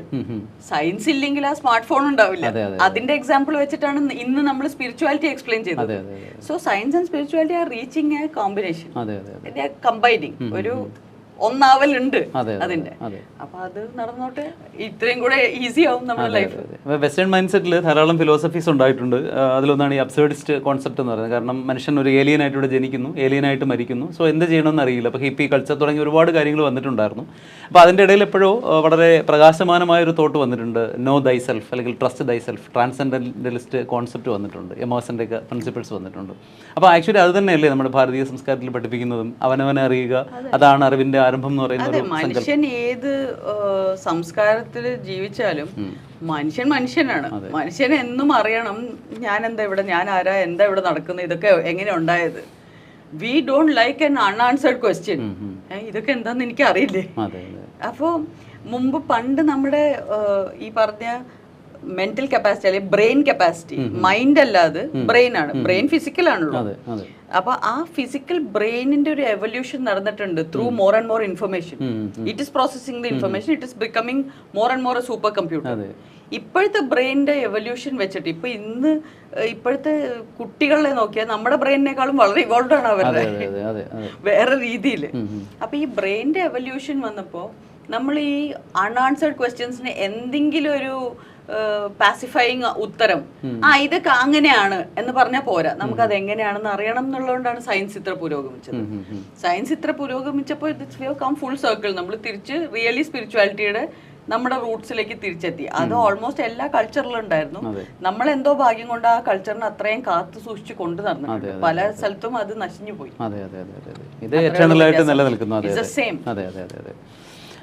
സയൻസ് ഇല്ലെങ്കിൽ ആ സ്മാർട്ട് ഫോൺ ഉണ്ടാവില്ല. അതിന്റെ എക്സാമ്പിൾ വെച്ചിട്ടാണ് ഇന്ന് നമ്മൾ സ്പിരിച്വാലിറ്റി എക്സ്പ്ലെയിൻ ചെയ്തത്. So science and spirituality R reaching A combination, combining, ഒരു ഒന്നാവലുണ്ട് അതിന്റെ. അപ്പൊ അത് നടന്നോട്ടെ, ഇത്രയും കൂടെ ഈസി ആവും നമ്മുടെ ലൈഫ്. വെസ്റ്റേൺ മൈൻഡ് സെറ്റിൽ ധാരാളം ഫിലോസഫീസ് ഉണ്ടായിട്ടുണ്ട്. അതിലൊന്നാണ് ഈ അബ്സേർഡിസ്റ്റ് കോൺസെപ്റ്റ് എന്ന് പറയുന്നത്. കാരണം മനുഷ്യൻ ഒരു ഏലിയനായിട്ട് ഇവിടെ ജനിക്കുന്നു, ഏലിയനായിട്ട് മരിക്കുന്നു. സോ എന്ത് ചെയ്യണമെന്ന് അറിയില്ല. അപ്പോൾ ഹിപ്പി കൾച്ചർ തുടങ്ങി ഒരുപാട് കാര്യങ്ങൾ വന്നിട്ടുണ്ടായിരുന്നു. അപ്പോൾ അതിൻ്റെ ഇടയിൽ എപ്പോഴോ വളരെ പ്രകാശമാനമായ ഒരു തോട്ട് വന്നിട്ടുണ്ട്. നോ ദൈ സെൽഫ് അല്ലെങ്കിൽ ട്രസ്റ്റ് ദൈ സെൽഫ്, ട്രാൻസെൻഡന്റലിസ്റ്റ് കോൺസെപ്റ്റ് വന്നിട്ടുണ്ട്. എമേഴ്സന്റെ ഒക്കെ പ്രിൻസിപ്പിൾസ് വന്നിട്ടുണ്ട്. അപ്പോൾ ആക്ച്വലി അത് തന്നെയല്ലേ നമ്മുടെ ഭാരതീയ സംസ്കാരത്തിൽ പഠിപ്പിക്കുന്നതും. അവനവനെ അറിയുക, അതാണ് അറിവിന്റെ ആരംഭം എന്ന് പറയുന്നത്. മനുഷ്യൻ ഏത് സംസ്കാരത്തിൽ ജീവിച്ചാലും മനുഷ്യനാണ്. മനുഷ്യനെ എന്നും അറിയണം, ഞാൻ എന്താ ഇവിടെ, ഞാൻ ആരാ, എന്താ ഇവിടെ നടക്കുന്നത്, ഇതൊക്കെ എങ്ങനെ ഉണ്ടായത്. We don't like an unanswered question. ഇതൊക്കെ എന്താന്ന് എനിക്ക് അറിയില്ലേ. അപ്പോൾ മുമ്പ് പണ്ട് നമ്മുടെ ഈ പറഞ്ഞ മെന്റൽ കപ്പാസിറ്റി അല്ലെങ്കിൽ ബ്രെയിൻ കപ്പാസിറ്റി, മൈൻഡ് അല്ലാതെ ബ്രെയിൻ ആണ്. ബ്രെയിൻ ഫിസിക്കൽ ആണല്ലോ. അപ്പൊ ആ ഫിസിക്കൽ ബ്രെയിനിന്റെ ഒരു എവല്യൂഷൻ നടന്നിട്ടുണ്ട് through more and more information. It is processing the information, it is becoming more and more A super computer. ഇപ്പോഴത്തെ ബ്രെയിനിന്റെ എവല്യൂഷൻ വെച്ചിട്ട് ഇപ്പൊ ഇപ്പോഴത്തെ കുട്ടികളെ നോക്കിയാൽ നമ്മുടെ ബ്രെയിനിനേക്കാളും വളരെ ഇവോൾവ് ആണ് അവരുടെ വേറെ രീതിയിൽ. അപ്പൊ ഈ ബ്രെയിനിന്റെ എവല്യൂഷൻ വന്നപ്പോ നമ്മൾ ഈ അൺആൻസേർഡ് ക്വസ്റ്റ്യൻസിന് എന്തെങ്കിലും ഒരു പാസിഫൈങ് ഉത്തരം, ഇതൊക്കെ അങ്ങനെയാണ് എന്ന് പറഞ്ഞാൽ പോരാ, നമുക്ക് അത് എങ്ങനെയാണെന്ന് അറിയണം എന്നുള്ളതുകൊണ്ടാണ് സയൻസ് ഇത്ര പുരോഗമിച്ചത്. സയൻസ് ഇത്ര പുരോഗമിച്ചപ്പോൾ കം ഫുൾ സർക്കിൾ, നമ്മൾ തിരിച്ച് റിയലി സ്പിരിച്വാലിറ്റിയുടെ നമ്മുടെ റൂട്ട്സിലേക്ക് തിരിച്ചെത്തി. അത് ഓൾമോസ്റ്റ് എല്ലാ കൾച്ചറിലും ഉണ്ടായിരുന്നു. നമ്മൾ എന്തോ ഭാഗ്യം കൊണ്ട് ആ കൾച്ചറിനെ അത്രയും കാത്തു സൂക്ഷിച്ച് കൊണ്ടു നടന്നു. പല സ്ഥലത്തും അത് നശിഞ്ഞു പോയി.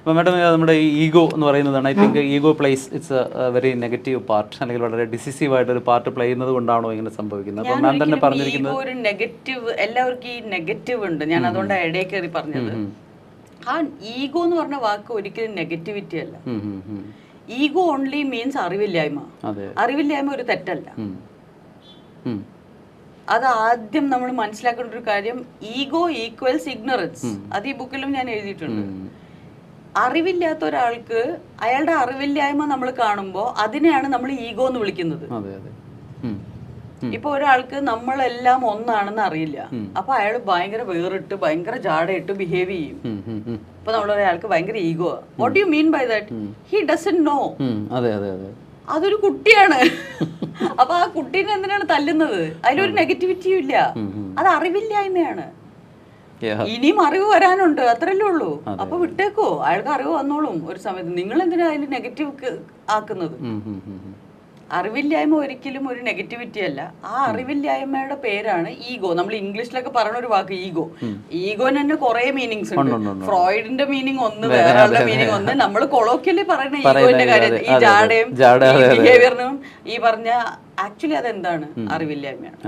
അപ്പോൾ മാഡം, നമ്മുടെ ഈ ഈഗോ എന്ന് പറയുന്നതാണ്, I think ego place it's A very negative part, അല്ലെങ്കിൽ വളരെ ഡിസിസീവ് ആയിട്ട് ഒരു പാർട്ട് പ്ലേ ചെയ്യുന്നത് കൊണ്ടാണോ ഇങ്ങനെ സംഭവിക്കുന്നത്? അപ്പോൾ മാം തന്നെ പറഞ്ഞിരിക്കുന്നത് ഒരു നെഗറ്റീവ്, എല്ലാവർക്കും ഈ നെഗറ്റീവ് ഉണ്ട്. ഞാൻ അതുകൊണ്ട് ഇടയിൽ കയറി പറഞ്ഞത്. ആ ഈഗോ എന്ന് പറഞ്ഞ വാക്ക് ഒരിക്കലും നെഗറ്റിവിറ്റി അല്ല. ഈഗോ ഓൺലി മീൻസ് അറിവില്ലായ്മ. അറിവില്ലായ്മ ഒരു തെറ്റല്ല. അത് ആദ്യം നമ്മൾ മനസ്സിലാക്കേണ്ട ഒരു കാര്യം. Ego equals ignorance. അത് ഈ ബുക്കിലും ഞാൻ എഴുതിയിട്ടുണ്ട്. അറിവില്ലാത്ത ഒരാൾക്ക് അയാളുടെ അറിവില്ലായ്മ നമ്മൾ കാണുമ്പോൾ അതിനെയാണ് നമ്മൾ ഈഗോ എന്ന് വിളിക്കുന്നത്. ഇപ്പൊ ഒരാൾക്ക് നമ്മളെല്ലാം ഒന്നാണെന്ന് അറിയില്ല, അപ്പൊ അയാൾ ഭയങ്കര വേറിട്ട് ഭയങ്കര ജാടയിട്ട് ബിഹേവ് ചെയ്യും. ഇപ്പൊ നമ്മൾ ഒരാൾക്ക് ഭയങ്കര ego, what you mean by that? He doesn't know. അതൊരു കുട്ടിയാണ്. അപ്പൊ ആ കുട്ടീനെ എന്തിനാണ് തല്ലുന്നത്? അതിലൊരു നെഗറ്റിവിറ്റിയും ഇല്ല, അത് അറിവില്ലായ്മയാണ്. ഇനിയും അറിവ് വരാനുണ്ട്, അത്രല്ലേ ഉള്ളൂ. അപ്പൊ വിട്ടേക്കോ, അയാൾക്ക് അറിവ് വന്നോളും ഒരു സമയത്ത്. നിങ്ങൾ എന്തിനാ അതിൽ നെഗറ്റീവ് ആക്കുന്നത്? അറിവില്ലായ്മ ഒരിക്കലും ഒരു നെഗറ്റിവിറ്റി അല്ല. ആ അറിവില്ലായ്മയുടെ പേരാണ് ഈഗോ. നമ്മൾ ഇംഗ്ലീഷിലൊക്കെ പറയുന്ന ഒരു വാക്ക് ഈഗോ. ഈഗോന് തന്നെ കുറെ മീനിങ്സ് ഉണ്ട്. ഫ്രോയിഡിന്റെ മീനിങ് ഒന്ന്, വേറെ മീനിങ് ഒന്ന്. നമ്മൾ കൊളോക്കിയലി പറയുന്ന ഈഗോന്റെ കാര്യം, ഈ ജാടയും ബിഹേവിയറിനും ഈ പറഞ്ഞ ആക്ച്വലി അതെന്താണ്? അറിവില്ലായ്മയാണ്.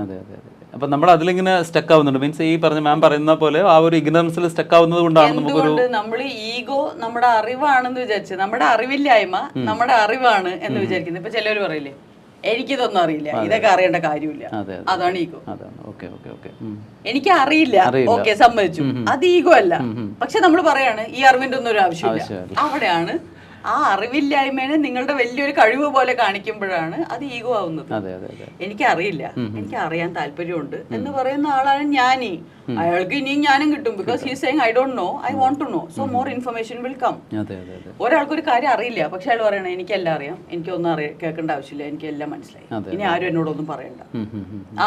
അപ്പൊ നമ്മൾ അതിലിങ്ങനെ സ്റ്റക്ക് ആവുന്നുണ്ട്. മീൻസ് ഈ പറഞ്ഞ മാം പറയുന്ന പോലെ ആ ഒരു ഇഗ്നറൻസിൽ സ്റ്റക്ക് ആവുന്നത് കൊണ്ടാണ് എന്തുകൊണ്ട് നമ്മൾ ഈഗോ നമ്മുടെ അറിവാണെന്ന് വിചാരിച്ച്, നമ്മുടെ അറിവില്ലായ്മ നമ്മുടെ അറിവാണ് എന്ന് വിചാരിക്കുന്നത്. ഇപ്പൊ ചിലവർ പറയില്ലേ, എനിക്കിതൊന്നും അറിയില്ല, ഇതൊക്കെ അറിയേണ്ട കാര്യമില്ല, അതാണ് ഈഗോ. എനിക്ക് അറിയില്ല, ഓക്കെ സമ്മതിച്ചു, അത് ഈഗോ അല്ല. പക്ഷെ നമ്മൾ പറയാണ് ഈ അറിവിന്റെ ഒന്നും ഒരു ആവശ്യമില്ല. അവിടെയാണ് ആ അറിവില്ലായ്മേനെ നിങ്ങളുടെ വലിയൊരു കഴിവ് പോലെ കാണിക്കുമ്പോഴാണ് അത് ഈഗോ ആവുന്നത്. എനിക്ക് അറിയില്ല, എനിക്ക് അറിയാൻ താല്പര്യമുണ്ട് എന്ന് പറയുന്ന ആളാണ് ജ്ഞാനി. അയാൾക്ക് ഇനിയും ജ്ഞാനം കിട്ടും. Because he saying I don't know, I want to know, so more information will come. ഒരാൾക്കൊരു കാര്യം അറിയില്ല, പക്ഷെ അയാൾ പറയണേ എനിക്കെല്ലാം അറിയാം, എനിക്കൊന്നും കേൾക്കേണ്ട ആവശ്യമില്ല, എനിക്ക് എല്ലാം മനസ്സിലായി, ഇനി ആരും എന്നോടൊന്നും പറയണ്ട.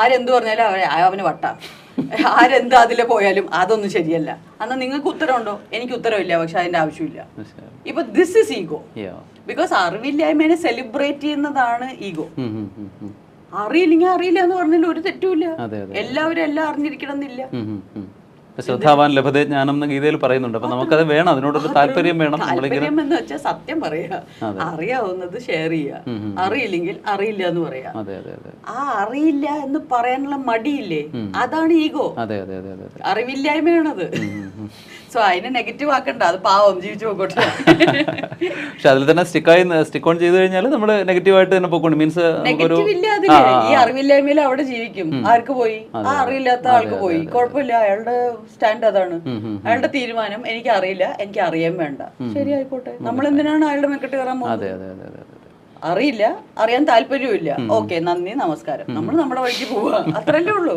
ആരെന്ത് പറഞ്ഞാലും അവന് വട്ടാ, ആരെന്ത് അതിലെ പോയാലും അതൊന്നും ശരിയല്ല. എന്നാൽ നിങ്ങൾക്ക് ഉത്തരവുണ്ടോ? എനിക്ക് ഉത്തരവില്ല, പക്ഷെ അതിന്റെ ആവശ്യമില്ല. ഇപ്പൊ ദിസ് ഇസ് ഈഗോ. ബിക്കോസ് അറിവില്ലായ്മേനെ സെലിബ്രേറ്റ് ചെയ്യുന്നതാണ് ഈഗോ. അറിയില്ലെങ്കിൽ അറിയില്ല എന്ന് പറഞ്ഞാൽ ഒരു തെറ്റുമില്ല. എല്ലാവരും എല്ലാം അറിഞ്ഞിരിക്കണം എന്നില്ല. ശ്രദ്ധാവാൻ ലഭതേ ജ്ഞാനം എന്ന് ഗീതയിൽ പറയുന്നുണ്ട്. അപ്പൊ നമുക്കത് വേണം, അതിനോടൊരു താല്പര്യം വേണം. താല്പര്യം എന്ന് വെച്ചാൽ സത്യം പറയാ, അറിയാവുന്നത് ഷെയർ ചെയ്യാ, അറിയില്ലെങ്കിൽ അറിയില്ല എന്ന് പറയാ. ആ അറിയില്ല എന്ന് പറയാനുള്ള മടിയില്ലേ, അതാണ് ഈഗോ. അറിവില്ലായ്മയാണത്. സോ അതിനെ നെഗറ്റീവ് ആക്കണ്ട, അത് പാവം ജീവിച്ചു പോകട്ടെ. പക്ഷെ അതിൽ തന്നെ സ്റ്റിക്ക് ഓൺ ചെയ്ത് കഴിഞ്ഞാൽ നമ്മൾ നെഗറ്റീവായിട്ട് തന്നെ പോയിക്കൊണ്ട് മീൻസ് നെഗറ്റീവ് ഇല്ല അതില്. ഈ അറിവില്ലായ്മയിൽ അവിടെ ജീവിക്കും. ആർക്ക് പോയി? ആ അറിയില്ലാത്ത ആൾക്ക് പോയി. കുഴപ്പമില്ല, അയാളുടെ സ്റ്റാൻഡ് അതാണ്, അയാളുടെ തീരുമാനം. എനിക്ക് അറിയില്ല, എനിക്ക് അറിയാൻ വേണ്ട, ശരി ആയിക്കോട്ടെ. നമ്മൾ എന്തിനാണ് അയാളുടെ മെക്കെട്ട് കയറാൻ പോകുന്നത്? അറിയില്ല, അറിയാൻ താല്പര്യമില്ല, ഓക്കെ നന്ദി നമസ്കാരം, നമ്മൾ നമ്മുടെ വഴിക്ക് പോവുക, അത്രല്ലേ ഉള്ളൂ.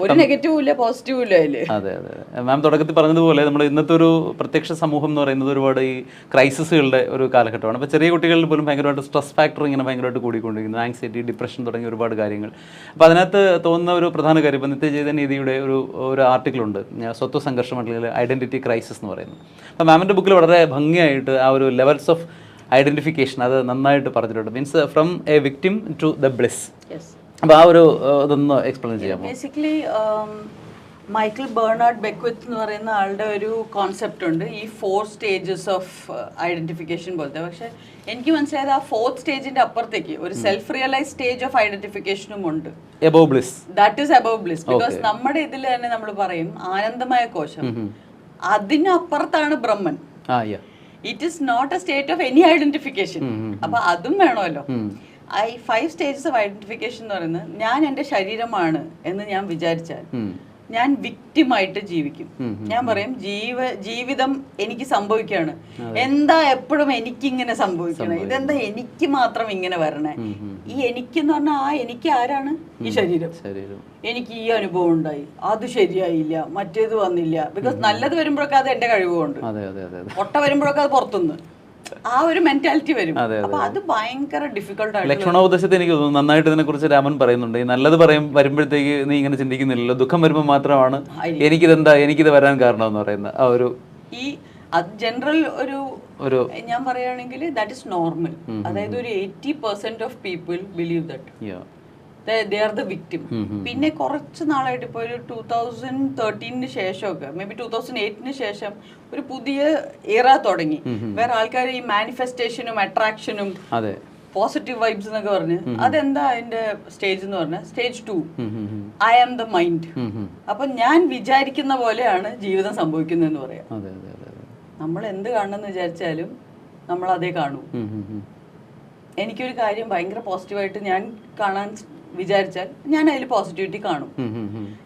ഒരു നെഗറ്റീവും ഇല്ല പോസിറ്റീവും ഇല്ല അതില്. അതെ അതെ മാം തുടക്കത്തിൽ പറഞ്ഞതുപോലെ നമ്മൾ ഇന്നത്തെ ഒരു പ്രത്യക്ഷ സമൂഹം എന്ന് പറയുന്നത് ഒരുപാട് ഈ ക്രൈസിസുകളുടെ ഒരു കാലഘട്ടമാണ്. അപ്പോൾ ചെറിയ കുട്ടികളിൽ പോലും ഭയങ്കരമായിട്ട് സ്ട്രെസ് ഫാക്ടർ ഇങ്ങനെ ഭയങ്കരമായിട്ട് കൂടിക്കൊണ്ടിരിക്കുന്നു, ആങ്സൈറ്റി, ഡിപ്രഷൻ തുടങ്ങിയ ഒരുപാട് കാര്യങ്ങൾ. അപ്പോൾ അതിനകത്ത് തോന്നുന്ന ഒരു പ്രധാന കാര്യം, ഇപ്പോൾ നിത്യചൈതന്യയുടെ ഒരു ആർട്ടിക്കിളുണ്ട്, സ്വത്വ സംഘർഷം അല്ലെങ്കിൽ ഐഡന്റിറ്റി ക്രൈസിസ് എന്ന് പറയുന്നത്. അപ്പോൾ മാമിൻ്റെ ബുക്കിൽ വളരെ ഭംഗിയായിട്ട് ആ ഒരു ലെവൽസ് ഓഫ് ഐഡന്റിഫിക്കേഷൻ അത് നന്നായിട്ട് പറഞ്ഞിട്ടുണ്ട്. Means from a victim to the bliss. അപ്പോൾ ആ ഒരു ഇതൊന്ന് എക്സ്പ്ലെയിൻ ചെയ്യാമോ? ബേസിക്കലി മൈക്കിൾ ബെർണാർഡ് ബെക്വിത്ത് എന്ന് പറയുന്ന ആളുടെ ഒരു കോൺസെപ്റ്റ് ഉണ്ട്, ഈ 4 സ്റ്റേജസ് ഓഫ് ഐഡന്റിഫിക്കേഷൻ പോലത്തെ. പക്ഷെ എനിക്ക് മനസ്സിലായത് ആ 4th സ്റ്റേജിന്റെ അപ്പുറത്തേക്ക് ഒരു സെൽഫ് റിയലൈസ് സ്റ്റേജ് ഓഫ് ഐഡന്റിഫിക്കേഷനും ഉണ്ട്. Above bliss. That is above bliss. Because നമ്മുടെ ഇതിൽ തന്നെ നമ്മൾ പറയും ആനന്ദമായ കോശം, അതിനപ്പുറത്താണ് Brahman. It is not a state of any identification. അപ്പൊ അതും വേണമല്ലോ. 5 സ്റ്റേജസ് ഓഫ് ഐഡന്റിഫിക്കേഷൻ എന്ന് പറയുന്നത്, ഞാൻ എൻ്റെ ശരീരമാണ് എന്ന് ഞാൻ വിചാരിച്ചാൽ ഞാൻ വിക്ടിമായിട്ട് ജീവിക്കും. ഞാൻ പറയും ജീവിതം എനിക്ക് സംഭവിക്കുകയാണ്, എന്താ എപ്പോഴും എനിക്കിങ്ങനെ സംഭവിക്കണം, ഇതെന്താ എനിക്ക് മാത്രം ഇങ്ങനെ വരണേ? ഈ എനിക്കെന്ന് പറഞ്ഞാൽ ആ എനിക്ക് ആരാണ്? ഈ ശരീരം. എനിക്ക് ഈ അനുഭവം ഉണ്ടായി, അത് ശരിയായില്ല, മറ്റേത് വന്നില്ല. ബിക്കോസ് നല്ലത് വരുമ്പോഴൊക്കെ അത് എന്റെ കഴിവുകൊണ്ട്, പൊട്ട വരുമ്പോഴൊക്കെ അത് പുറത്തുനിന്ന്, ആ ഒരു മെന്റാലിറ്റി വരും. അപ്പൊ അത് ഭയങ്കര ഡിഫിക്കൽട്ട് ആണ്. ലക്ഷണോപദേശത്തിൽ എനിക്ക് തോന്നുന്നു നന്നായിട്ട് ഇതിനെ കുറിച്ച് രാമൻ പറയുന്നുണ്ട്. ഈ നല്ലത് വരുമ്പോഴത്തേക്ക് നീ ഇങ്ങനെ ചിന്തിക്കുന്നില്ലല്ലോ, ദുഃഖം വരുമ്പോൾ മാത്രമാണ് എനിക്കിത് വരാൻ കാരണം എന്ന് പറയുന്ന ആ ഒരു ഈ അത് ജനറൽ ഒരു ഞാൻ പറയുകയാണെങ്കിൽ ദാറ്റ് ഇസ് നോർമൽ. അതായത് ഒരു 80% of people believe that they are the victim. പിന്നെ കുറച്ച് നാളായിട്ട് ഇപ്പോൾ ഒരു 2013 ശേഷമൊക്കെ, മേ ബി 2008 ശേഷം ഒരു പുതിയ ഇറ തുടങ്ങി. വേറെ ആൾക്കാർ ഈ മാനിഫെസ്റ്റേഷനും അട്രാക്ഷനും പോസിറ്റീവ് വൈബ്സ് എന്നൊക്കെ പറഞ്ഞ്, അതെന്താ അതിന്റെ സ്റ്റേജ് എന്ന് പറഞ്ഞാൽ stage 2, I am the mind. അപ്പൊ ഞാൻ വിചാരിക്കുന്ന പോലെയാണ് ജീവിതം സംഭവിക്കുന്നതെന്ന് പറയാം. നമ്മൾ എന്ത് കാണണമെന്ന് വിചാരിച്ചാലും നമ്മൾ അതേ കാണൂ. എനിക്കൊരു കാര്യം ഭയങ്കര പോസിറ്റീവായിട്ട് ഞാൻ കാണാൻ വിചാരിച്ചാൽ ഞാൻ അതിൽ പോസിറ്റിവിറ്റി കാണും.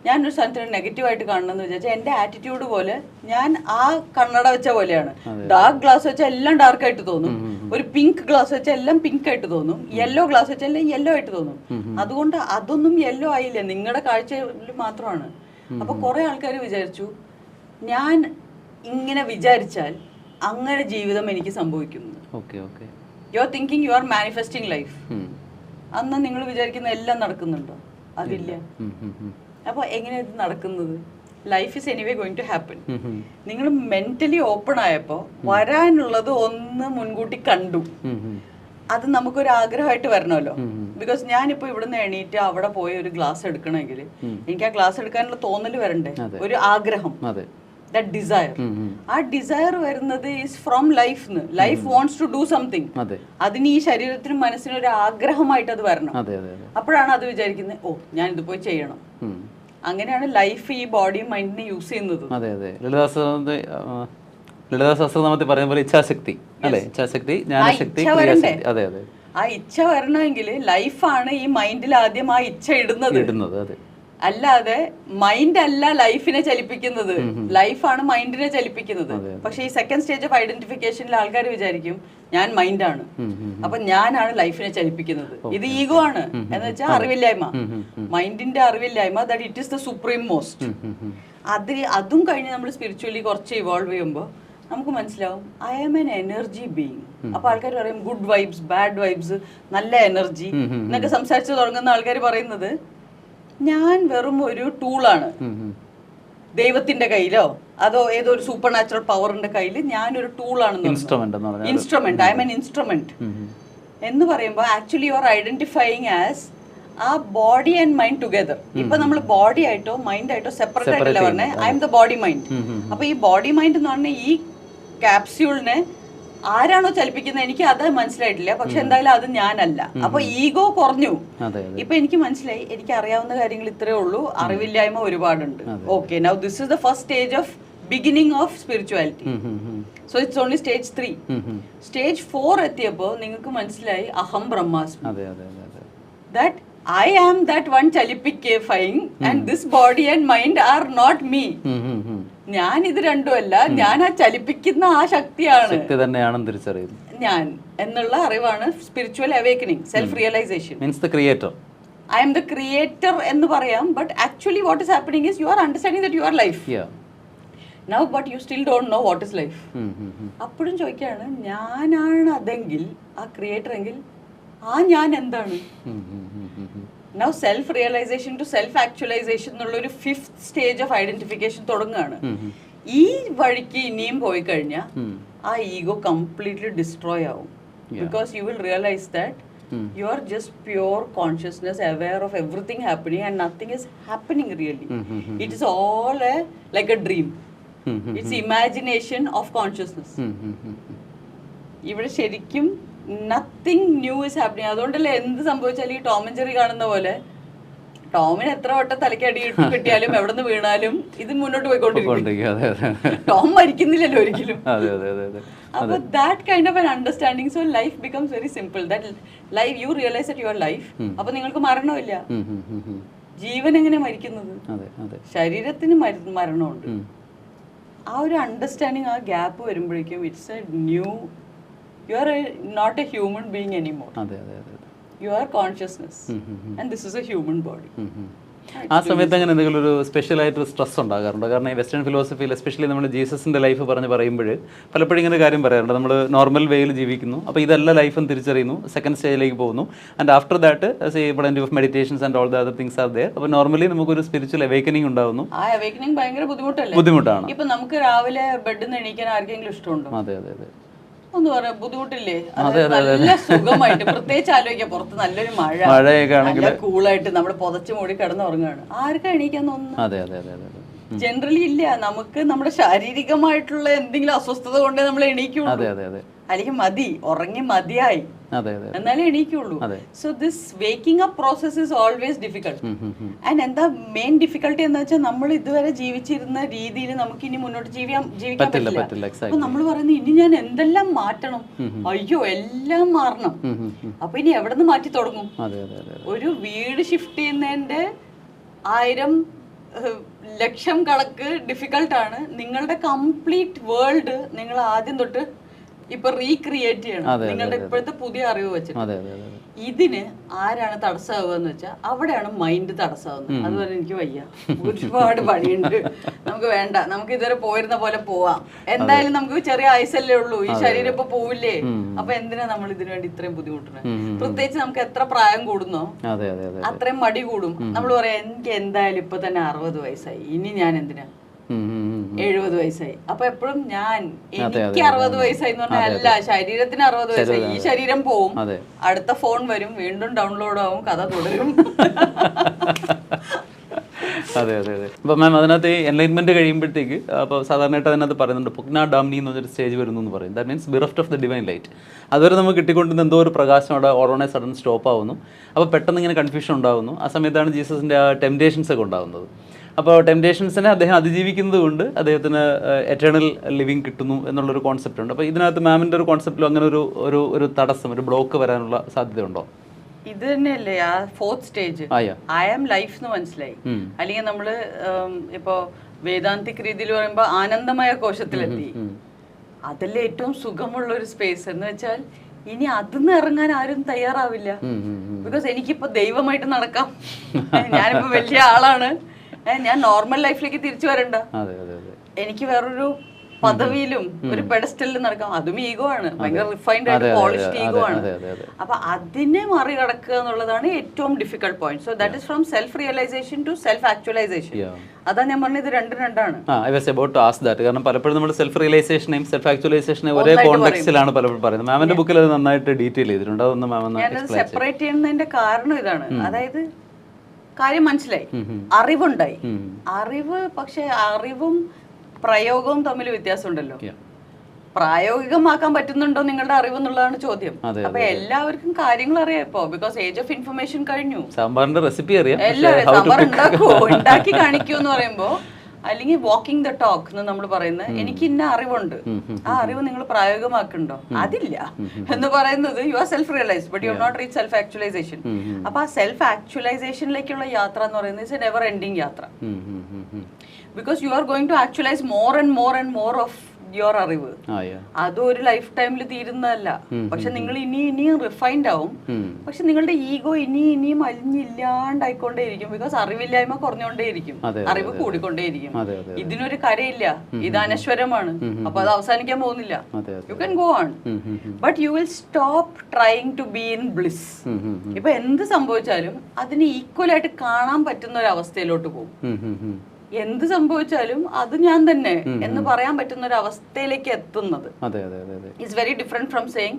ഞാനൊരു സ്ഥലത്തിന് നെഗറ്റീവായിട്ട് കാണണമെന്ന് വിചാരിച്ചാൽ എൻ്റെ ആറ്റിറ്റ്യൂഡ് പോലെ ഞാൻ ആ കണ്ണട വെച്ച പോലെയാണ്. ഡാർക്ക് ഗ്ലാസ് വെച്ചാൽ എല്ലാം ഡാർക്കായിട്ട് തോന്നും, ഒരു പിങ്ക് ഗ്ലാസ് വെച്ചാൽ എല്ലാം പിങ്ക് ആയിട്ട് തോന്നും, യെല്ലോ ഗ്ലാസ് വെച്ചാൽ എല്ലാം യെല്ലോ ആയിട്ട് തോന്നും. അതുകൊണ്ട് അതൊന്നും യെല്ലോ ആയില്ല, നിങ്ങളുടെ കാഴ്ചയിൽ മാത്രമാണ്. അപ്പൊ കുറെ ആൾക്കാർ വിചാരിച്ചു ഞാൻ ഇങ്ങനെ വിചാരിച്ചാൽ അങ്ങനെ ജീവിതം എനിക്ക് സംഭവിക്കുന്നു. You are thinking you are manifesting life. അന്ന് നിങ്ങൾ വിചാരിക്കുന്ന എല്ലാം നടക്കുന്നുണ്ടോ? അതില്ല. അപ്പൊ എങ്ങനെയാ ഇത് നടക്കുന്നത്? Life is anyway going to happen. നിങ്ങൾ മെന്റലി ഓപ്പൺ ആയപ്പോ വരാനുള്ളത് ഒന്ന് മുൻകൂട്ടി കണ്ടു. അത് നമുക്കൊരു ആഗ്രഹമായിട്ട് വരണമല്ലോ. ബിക്കോസ് ഞാനിപ്പോ ഇവിടുന്ന് എണീറ്റ് അവിടെ പോയി ഒരു ഗ്ലാസ് എടുക്കണമെങ്കിൽ എനിക്ക് ആ ഗ്ലാസ് എടുക്കാനുള്ള തോന്നല് വരണ്ടേ, ഒരു ആഗ്രഹം, that desire. ആ ഡിസയർ വരുന്നത് is from life. Life wants to do something. അതിന് ഈ ശരീരത്തിനും മനസ്സിനും ഒരു ആഗ്രഹമായിട്ട് അത് വരണം. അപ്പോഴാണ് അത് വിചാരിക്കുന്നത്, ഓ ഞാൻ ഇത് പോയി ചെയ്യണം. അങ്ങനെയാണ് ലൈഫ് ഈ ബോഡിയും മൈൻഡിനെ യൂസ് ചെയ്യുന്നത്. അതെ അതെ, ലളിതാ സഹസ്രനാമത്തിൽ പറയുന്ന പോലെ ഇച്ഛാശക്തി അല്ലേ, ഇച്ഛാശക്തി, ജ്ഞാനശക്തി, ക്രിയാശക്തി. അതെ അതെ, ആ ഇച്ഛ വരണമെങ്കിൽ ലൈഫാണ് ഈ മൈൻഡിൽ ആദ്യം ആ ഇച്ഛ ഇടുന്നത്. അതെ, അല്ലാതെ മൈൻഡ് അല്ല ലൈഫിനെ ചലിപ്പിക്കുന്നത്, ലൈഫാണ് മൈൻഡിനെ ചലിപ്പിക്കുന്നത്. പക്ഷെ ഈ സെക്കൻഡ് സ്റ്റേജ് ഓഫ് ഐഡന്റിഫിക്കേഷനിൽ ആൾക്കാർ വിചാരിക്കും ഞാൻ മൈൻഡാണ്, അപ്പൊ ഞാനാണ് ലൈഫിനെ ചലിപ്പിക്കുന്നത്. ഇത് ഈഗോ ആണ്, എന്ന് വെച്ചാൽ അറിവില്ലായ്മ, മൈൻഡിന്റെ അറിവില്ലായ്മ. That it is the supreme most. അതും കഴിഞ്ഞ് നമ്മൾ സ്പിരിച്വലി കുറച്ച് ഇവോൾവ് ചെയ്യുമ്പോൾ നമുക്ക് മനസ്സിലാവും I am an energy being. അപ്പൊ ആൾക്കാർ പറയും ഗുഡ് വൈബ്സ്, ബാഡ് വൈബ്സ്, നല്ല എനർജി എന്നൊക്കെ സംസാരിച്ച് തുടങ്ങുന്ന ആൾക്കാർ പറയുന്നത് ഞാൻ വെറും ഒരു ടൂളാണ്, ദൈവത്തിന്റെ കയ്യിലോ അതോ ഏതോ ഒരു സൂപ്പർ നാച്ചുറൽ പവറിന്റെ കയ്യിൽ ഞാനൊരു ടൂളാണെന്ന്. Instrument, I am an instrument എന്ന് പറയുമ്പോൾ actually you are identifying as ആ ബോഡി ആൻഡ് മൈൻഡ് ടുഗദർ. ഇപ്പൊ നമ്മൾ ബോഡി ആയിട്ടോ മൈൻഡ് ആയിട്ടോ സെപ്പറേറ്റ് ആയിട്ടല്ല പറഞ്ഞേ, I am the body mind. അപ്പൊ ഈ ബോഡി മൈൻഡ് എന്ന് പറഞ്ഞാൽ ഈ ക്യാപ്സ്യൂളിനെ ആരാണോ ചലിപ്പിക്കുന്നത് എനിക്ക് അത് മനസ്സിലായിട്ടില്ല, പക്ഷെ എന്തായാലും അത് ഞാനല്ല. അപ്പൊ ഈഗോ കുറഞ്ഞു. ഇപ്പൊ എനിക്ക് മനസ്സിലായി എനിക്ക് അറിയാവുന്ന കാര്യങ്ങൾ ഇത്രേ ഉള്ളൂ, അറിവില്ലായ്മ ഒരുപാടുണ്ട്. Okay, now this is the first stage of beginning of spirituality. So it's only stage 3. Stage 4 എത്തിയപ്പോ നിങ്ങൾക്ക് മനസ്സിലായി അഹം ബ്രഹ്മാസ്മി. That I am that one ചലിപ്പിക്കഫൈങ് and this body and mind are not me. ഞാൻ ഇത് രണ്ടുമല്ല, ഞാൻ ആ ചലിപ്പിക്കുന്ന ആ ശക്തിയാണ് ഞാൻ എന്നുള്ള അറിവാണ് spiritual awakening, self realisation. Means the creator. I am the creator എന്ന് പറയാം, but actually what is happening is you are understanding that you are life. Now but you still don't know what is life. അപ്പോഴും ചോദിക്കുകയാണ് ഞാനാണ് അതെങ്കിൽ, ആ creator എങ്കിൽ ആ ഞാൻ എന്താണ്? Now self realisation to self actualisation എന്നുള്ള ഒരു 5th സ്റ്റേജ് ഓഫ് ഐഡന്റിഫിക്കേഷൻ തുടങ്ങുകയാണ്. ഈ വഴിക്ക് ഇനിയും പോയി കഴിഞ്ഞാൽ ആ ഈഗോ കംപ്ലീറ്റ്ലി ഡിസ്ട്രോയ് ആവും. Because you will realise that you are just pure consciousness, aware of everything happening and nothing is happening really. It is all like A dream. It's imagination of consciousness. ഇവിടെ ശരിക്കും nothing new is happening. അതുകൊണ്ടല്ലേ എന്ത് സംഭവിച്ചാലും ഈ Tom and Jerry കാണുന്ന പോലെ ടോമിന് എത്ര വട്ടം തലക്കടി കിട്ടിയാലും എവിടെ നിന്ന് വീണാലും ഇത് മുന്നോട്ട് പോയിക്കൊണ്ടിരിക്കും. ടോം മരിക്കുന്നില്ലല്ലോ ഒരിക്കലും. അപ്പൊ that kind of an understanding. So life becomes very simple. That life you realise that your life. അപ്പൊ നിങ്ങൾക്ക് മരണമില്ല. ജീവൻ എങ്ങനെ മരിക്കുന്നത്? ശരീരത്തിന് മരണമുണ്ട്. ആ ഒരു അണ്ടർസ്റ്റാൻഡിങ്, ആ ഗ്യാപ്പ് വരുമ്പോഴേക്കും it's A new. You are not a human being anymore. You are consciousness. And this is a human body. ആ സമയത്ത് അങ്ങനെ എന്തെങ്കിലും ഒരു സ്പെഷ്യൽ ആയിട്ട് സ്ട്രെസ് ഉണ്ടാകാറുണ്ട്? കാരണം ഈ വെസ്റ്റേൺ ഫിലോസഫിയിൽ എസ്പെഷ്യലി നമ്മൾ ജീസസിൻ്റെ ലൈഫ് പറയുമ്പോൾ പലപ്പോഴും ഇങ്ങനെ കാര്യം പറയാറുണ്ട്. നമ്മൾ നോർമൽ വേയിൽ ജീവിക്കുന്നു, അപ്പോൾ ഇതല്ല ലൈഫെന്ന് തിരിച്ചറിയുന്നു, സെക്കൻഡ് സ്റ്റേജിലേക്ക് പോകുന്നു. And after that plenty of meditations and all the other things are there. അപ്പോൾ നോർമലി നമുക്കൊരു സ്പിരിച്വൽ അവേക്കനിങ് ഉണ്ടാവുന്നു. ആ അവേക്കനിങ് ഭയങ്കര ബുദ്ധിമുട്ടാണ്. ഇപ്പൊ നമുക്ക് രാവിലെ ബെഡിൽ നിന്ന് എണീക്കാൻ ആർക്കെങ്കിലും ഇഷ്ടമുണ്ടോ? അതെ അതെ അതെ, ഒന്ന് പറയാ ബുദ്ധിമുട്ടില്ലേ? നല്ല സുഖമായിട്ട്, പ്രത്യേകിച്ച് ആലോചിക്കാം പുറത്ത് നല്ലൊരു മഴ, നല്ല കൂളായിട്ട് നമ്മൾ പുതച്ചു മൂടി കിടന്നുറങ്ങുകയാണ്. ആർക്കാ എണീക്കാൻ തോന്നുന്നു? ജനറലി ഇല്ല. നമുക്ക് നമ്മുടെ ശാരീരികമായിട്ടുള്ള എന്തെങ്കിലും അസ്വസ്ഥത കൊണ്ടേ നമ്മൾ എണീക്കുള്ളൂ. അല്ലെങ്കിൽ മതി, ഉറങ്ങി മതിയായി എന്നാലേ എണീക്കുള്ളൂ. So this waking up process is always difficult. And എന്താ മെയിൻ ഡിഫിക്കൽട്ടി എന്ന് വെച്ചാൽ നമ്മൾ ഇതുവരെ ജീവിച്ചിരുന്ന രീതിയിൽ നമുക്ക് ഇനി മുന്നോട്ട് ജീവിക്കാൻ പറ്റില്ല. അപ്പൊ നമ്മൾ പറയുന്നത് ഇനി ഞാൻ എന്തെല്ലാം മാറ്റണം, അയ്യോ എല്ലാം മാറണം. അപ്പൊ ഇനി എവിടെ നിന്ന് മാറ്റി തുടങ്ങും? ഒരു വീട് ഷിഫ്റ്റ് ചെയ്യുന്നതിന്റെ 1000 ലക്ഷം കണക്ക് ഡിഫിക്കൽട്ടാണ്. നിങ്ങളുടെ കംപ്ലീറ്റ് വേൾഡ് നിങ്ങൾ ആദ്യം തൊട്ട് ഇപ്പൊ റീക്രിയേറ്റ് ചെയ്യണം നിങ്ങളുടെ ഇപ്പോഴത്തെ പുതിയ അറിവ് വെച്ചിട്ട്. ഇതിന് ആരാണ് തടസ്സമാവുക എന്ന് വെച്ചാൽ അവിടെയാണ് മൈൻഡ് തടസ്സമാവുന്നത്. അതുപോലെ എനിക്ക് വയ്യ, ഒരുപാട് പണിയുണ്ട്, നമുക്ക് വേണ്ട, നമുക്ക് ഇതുവരെ പോയിരുന്ന പോലെ പോവാം, എന്തായാലും നമുക്ക് ചെറിയ ആയുസല്ലേ ഉള്ളൂ, ഈ ശരീരം ഇപ്പൊ പോവില്ലേ, അപ്പൊ എന്തിനാ നമ്മൾ ഇതിനു വേണ്ടി ഇത്രയും ബുദ്ധിമുട്ടുന്നത്? പ്രത്യേകിച്ച് നമുക്ക് എത്ര പ്രായം കൂടുന്നോ അത്രയും മടി കൂടും. നമ്മൾ പറയാം എനിക്ക് എന്തായാലും ഇപ്പൊ തന്നെ 60 വയസ്സായി, ഇനി ഞാൻ എന്തിനാ 70 വയസ്സായി. അപ്പൊ എപ്പോഴും എനിക്ക് 60 വയസ്സായി എന്ന് പറഞ്ഞാൽ അല്ല, ശരീരത്തിന് 60 വയസ്സായി, ഈ ശരീരം പോവും, അടുത്ത ഫോൺ വരും, വീണ്ടും ഡൗൺലോഡ് ആവും, കഥ തുടരും. അതെ അതെ അതെ. അപ്പോൾ മാം അതിനകത്ത് എൻലൈൻമെന്റ് കഴിയുമ്പോഴത്തേക്ക് അപ്പോൾ സാധാരണയായിട്ട് അതിനകത്ത് പറയുന്നുണ്ട് പുഗ്ന ഡാംനി എന്ന് പറഞ്ഞൊരു സ്റ്റേജ് വരുന്നു എന്ന് പറയും. That means bereft of the divine light. അതുവരെ നമുക്ക് കിട്ടിക്കൊണ്ടിരുന്ന എന്തോ ഒരു പ്രകാശം അവിടെ ഓരോണെ സഡൻ സ്റ്റോപ്പ് ആവുന്നു. അപ്പോൾ പെട്ടെന്ന് ഇങ്ങനെ കൺഫ്യൂഷൻ ഉണ്ടാകുന്നു. ആ സമയത്താണ് ജീസസിൻ്റെ ആ ടെംപ്റ്റേഷൻസ് ഒക്കെ ഉണ്ടാകുന്നത്. അപ്പോൾ ടെംപ്റ്റേഷൻസിനെ അദ്ദേഹം അതിജീവിക്കുന്നത് കൊണ്ട് അദ്ദേഹത്തിന് എറ്റേണൽ ലിവിങ് കിട്ടുന്നു എന്നുള്ളൊരു കോൺസെപ്റ്റ് ഉണ്ട്. അപ്പോൾ ഇതിനകത്ത് മാമിൻ്റെ ഒരു കോൺസെപ്റ്റിലും അങ്ങനെ ഒരു തടസ്സം, ഒരു ബ്ലോക്ക് വരാനുള്ള സാധ്യതയുണ്ടോ? ഇത് തന്നെയല്ലേ ആ 4th stage, I am life എന്ന് മനസ്സിലായി. അല്ലെങ്കിൽ നമ്മള് ഇപ്പോ വേദാന്തിക് രീതിയിൽ പറയുമ്പോ ആനന്ദമയ കോശത്തിലെത്തി. അതല്ലേ ഏറ്റവും സുഖമുള്ള ഒരു സ്പേസ്. എന്ന് വെച്ചാൽ ഇനി അതിന്ന് ഇറങ്ങാൻ ആരും തയ്യാറാവില്ല. ബിക്കോസ് എനിക്കിപ്പോ ദൈവമായിട്ട് നടക്കാം, ഞാനിപ്പോ വലിയ ആളാണ്, ഞാൻ നോർമൽ ലൈഫിലേക്ക് തിരിച്ചു വരണ്ട, എനിക്ക് വേറൊരു പദവിയിലും ഒരു പെഡസ്റ്റലിലും നടക്കാം. അതും ഈഗോ ആണ്, ഭയങ്കര റിഫൈൻഡ് ആയിട്ട് പോളിഷ്ഡ് ഈഗോ ആണ്. അപ്പൊ അതിനെ മറികടക്കുക എന്നുള്ളതാണ് ഏറ്റവും difficult point. So that is from self realisation to self actualisation. അതാ ഞാൻ പറഞ്ഞത്, രണ്ടും രണ്ടാണ്. കാരണം പലപ്പോഴും നമ്മൾ സെൽഫ് റിയലൈസേഷനെയും സെൽഫ് ആക്ച്വലൈസേഷനെയും ഒരേ കോണ്ടെക്സ്റ്റിലാണ് പലപ്പോഴും പറയുന്നത്. മാമിന്റെ ബുക്കിൽ അത് നന്നായിട്ട് ഡീറ്റെയിൽ ചെയ്തിട്ടുണ്ട്. അതൊന്ന് മാം ഞാനത് സെപ്പറേറ്റ് ചെയ്യുന്നതിന്റെ കാരണം ഇതാണ്. അതായത് കാര്യം മനസ്സിലായി, അറിവുണ്ടായി, അറിവ്, പക്ഷെ അറിവും പ്രയോഗവും തമ്മിൽ വ്യത്യാസമുണ്ടല്ലോ. പ്രായോഗികമാക്കാൻ പറ്റുന്നുണ്ടോ നിങ്ങളുടെ അറിവ് എന്നുള്ളതാണ് ചോദ്യം. അപ്പൊ എല്ലാവർക്കും കാര്യങ്ങൾ അറിയാം ഇപ്പോ, ബിക്കോസ് ഏജ് ഓഫ് ഇൻഫർമേഷൻ കഴിഞ്ഞു. സാമ്പാറിന്റെ റെസിപ്പി അറിയാം, എല്ലാവരും സാമ്പാർ ഉണ്ടാക്കി കാണിക്കൂ എന്ന് പറയുമ്പോ, അല്ലെങ്കിൽ വാക്കിംഗ് ദ ടോക്ക് എന്ന് നമ്മൾ പറയുന്നത്, എനിക്ക് ഇന്ന അറിവുണ്ട്, ആ അറിവ് നിങ്ങൾ പ്രായോഗികമാക്കുന്നുണ്ടോ? അതില്ല എന്ന് പറയുന്നത് you are self realised but you have not reach self actualisation. അപ്പൊ ആ സെൽഫ് ആക്ച്വലൈസേഷനിലേക്കുള്ള യാത്ര എന്ന് പറയുന്നത് ഇറ്റ്സ് എ നെവർ എൻഡിങ് യാത്ര. Because you are going to actualise more and more and more of your അറിവ്. അത് ഒരു ലൈഫ് ടൈമിൽ തീരുന്നതല്ല. പക്ഷെ നിങ്ങൾ ഇനിയും റിഫൈൻഡ് ആവും. പക്ഷെ നിങ്ങളുടെ ഈഗോ ഇനിയും അലിഞ്ഞില്ലാണ്ടായിക്കൊണ്ടേയിരിക്കും. ബിക്കോസ് അറിവില്ലായ്മ കുറഞ്ഞുകൊണ്ടേയിരിക്കും, അറിവ് കൂടിക്കൊണ്ടേയിരിക്കും. ഇതിനൊരു കരയില്ല, ഇത് അനശ്വരമാണ്. അപ്പൊ അത് അവസാനിക്കാൻ പോകുന്നില്ല. You can go on but you will stop trying to be in bliss. ഇപ്പൊ എന്ത് സംഭവിച്ചാലും അതിന് ഈക്വൽ ആയിട്ട് കാണാൻ പറ്റുന്ന ഒരു അവസ്ഥയിലോട്ട് പോകും. എന്ത് സംഭവിച്ചാലും അത് ഞാൻ തന്നെ എന്ന് പറയാൻ പറ്റുന്ന ഒരു അവസ്ഥയിലേക്ക് എത്തുന്നത് it's very different from saying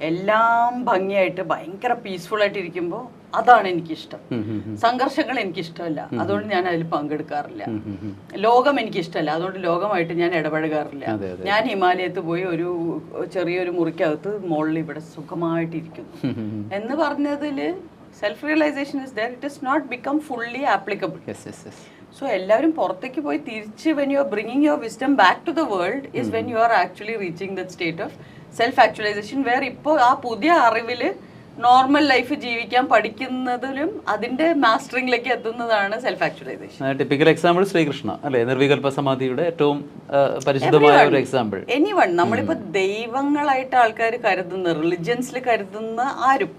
എല്ലാം ഭംഗിയായിട്ട് ഭയങ്കര പീസ്ഫുൾ ആയിട്ട് ഇരിക്കുമ്പോൾ അതാണ് എനിക്കിഷ്ടം. സംഘർഷങ്ങൾ എനിക്കിഷ്ടമല്ല, അതുകൊണ്ട് ഞാൻ അതിൽ പങ്കെടുക്കാറില്ല. ലോകം എനിക്കിഷ്ടമല്ല, അതുകൊണ്ട് ലോകമായിട്ട് ഞാൻ ഇടപഴകാറില്ല. ഞാൻ ഹിമാലയത്ത് പോയി ഒരു ചെറിയൊരു മുറിക്കകത്ത് മുകളിൽ ഇവിടെ സുഖമായിട്ടിരിക്കുന്നു എന്ന് പറഞ്ഞതിൽ self realisation is there. It is not become fully applicable. So എല്ലാവരും പുറത്തേക്ക് പോയി തിരിച്ച് when you are bringing your wisdom back to the world is when you are actually reaching the state of self actualisation, where ഇപ്പോൾ ആ പുതിയ അറിവിൽ normal life ജീവിക്കാൻ പഠിക്കുന്നതിലും അതിന്റെ മാസ്റ്ററിംഗിലേക്ക് എത്തുന്നതാണ് self actualisation. Typical example Srikrishna അല്ലേ, നിർവികൽപ സമാധിയുടെ ഏറ്റവും പരിചിതമായ ഒരു എക്സാമ്പിൾ. എനിവൺ, നമ്മളിപ്പോ ദൈവങ്ങളായിട്ട് ആൾക്കാർ കരുതുന്ന, റിലിജിയൻസിൽ കരുതുന്ന ആരും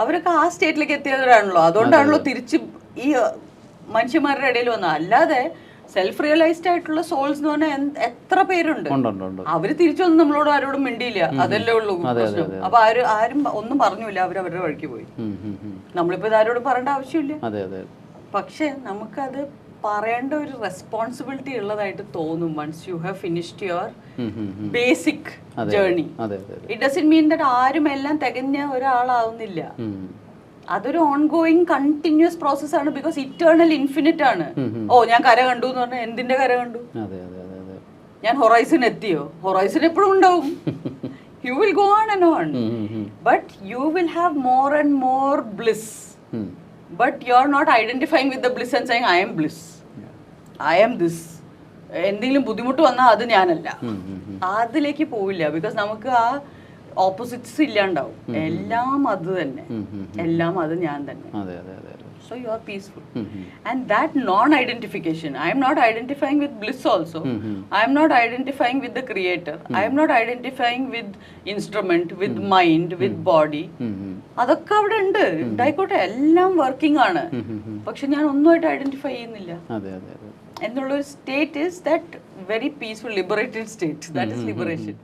അവരൊക്കെ ആ സ്റ്റേറ്റിലേക്ക് എത്തിയവരാണല്ലോ. അതുകൊണ്ടാണല്ലോ തിരിച്ച് ഈ മനുഷ്യന്മാരുടെ ഇടയിൽ വന്നത്. അല്ലാതെ സെൽഫ് റിയലൈസ്ഡ് ആയിട്ടുള്ള സോൾസ് എന്ന് പറഞ്ഞാൽ എത്ര പേരുണ്ട്. അവര് തിരിച്ചൊന്നും നമ്മളോട് ആരോടും മിണ്ടിയില്ല, അതല്ലേ ഉള്ളൂ പ്രശ്നം. അപ്പൊ ആരും ഒന്നും പറഞ്ഞില്ല, അവരവരുടെ വഴിക്ക് പോയി. നമ്മളിപ്പോ ഇതാരോടും പറയേണ്ട ആവശ്യമില്ല. പക്ഷെ നമുക്കത് പറയേണ്ട ഒരു റെസ്പോൺസിബിലിറ്റി ഉള്ളതായിട്ട് തോന്നും once you have finished your basic journey. It doesn't mean that ആരും എല്ലാം തികഞ്ഞ ഒരാളാവുന്നില്ല. അതൊരു ഓൺഗോയിങ് കണ്ടിന്യൂസ് പ്രോസസ് ആണ്. ബിക്കോസ് ഇറ്റേണൽ ഇൻഫിനിറ്റ് ആണ്. ഓ ഞാൻ കര കണ്ടു എന്ന് പറഞ്ഞാൽ എന്തിന്റെ കര കണ്ടു? ഞാൻ ഹൊറൈസൺ എത്തിയോ? ഹൊറൈസൺ എപ്പോഴും ഉണ്ടാവും. You will go on and on but you will have more and more bliss. But you are not identifying with the bliss and saying I am bliss, I am this. എന്തെങ്കിലും ബുദ്ധിമുട്ട് വന്നാൽ അത് ഞാനല്ല, അതിലേക്ക് പോവില്ല. Because നമുക്ക് ആ opposites ഇല്ലാണ്ടാവും. എല്ലാം അത് തന്നെ, എല്ലാം അത് ഞാൻ തന്നെ. So you are peaceful. And that non-identification, I am not identifying with bliss also. I am not identifying with the creator. I am not identifying with instrument, with mind, with body. അതൊക്കെ അവിടെ ഉണ്ട്, ഉണ്ടായിക്കോട്ടെ, എല്ലാം working ആണ്. പക്ഷെ ഞാൻ ഒന്നുമായിട്ട് identify ചെയ്യുന്നില്ല എന്നുള്ളൊരു state is that very peaceful liberated state. That is liberation.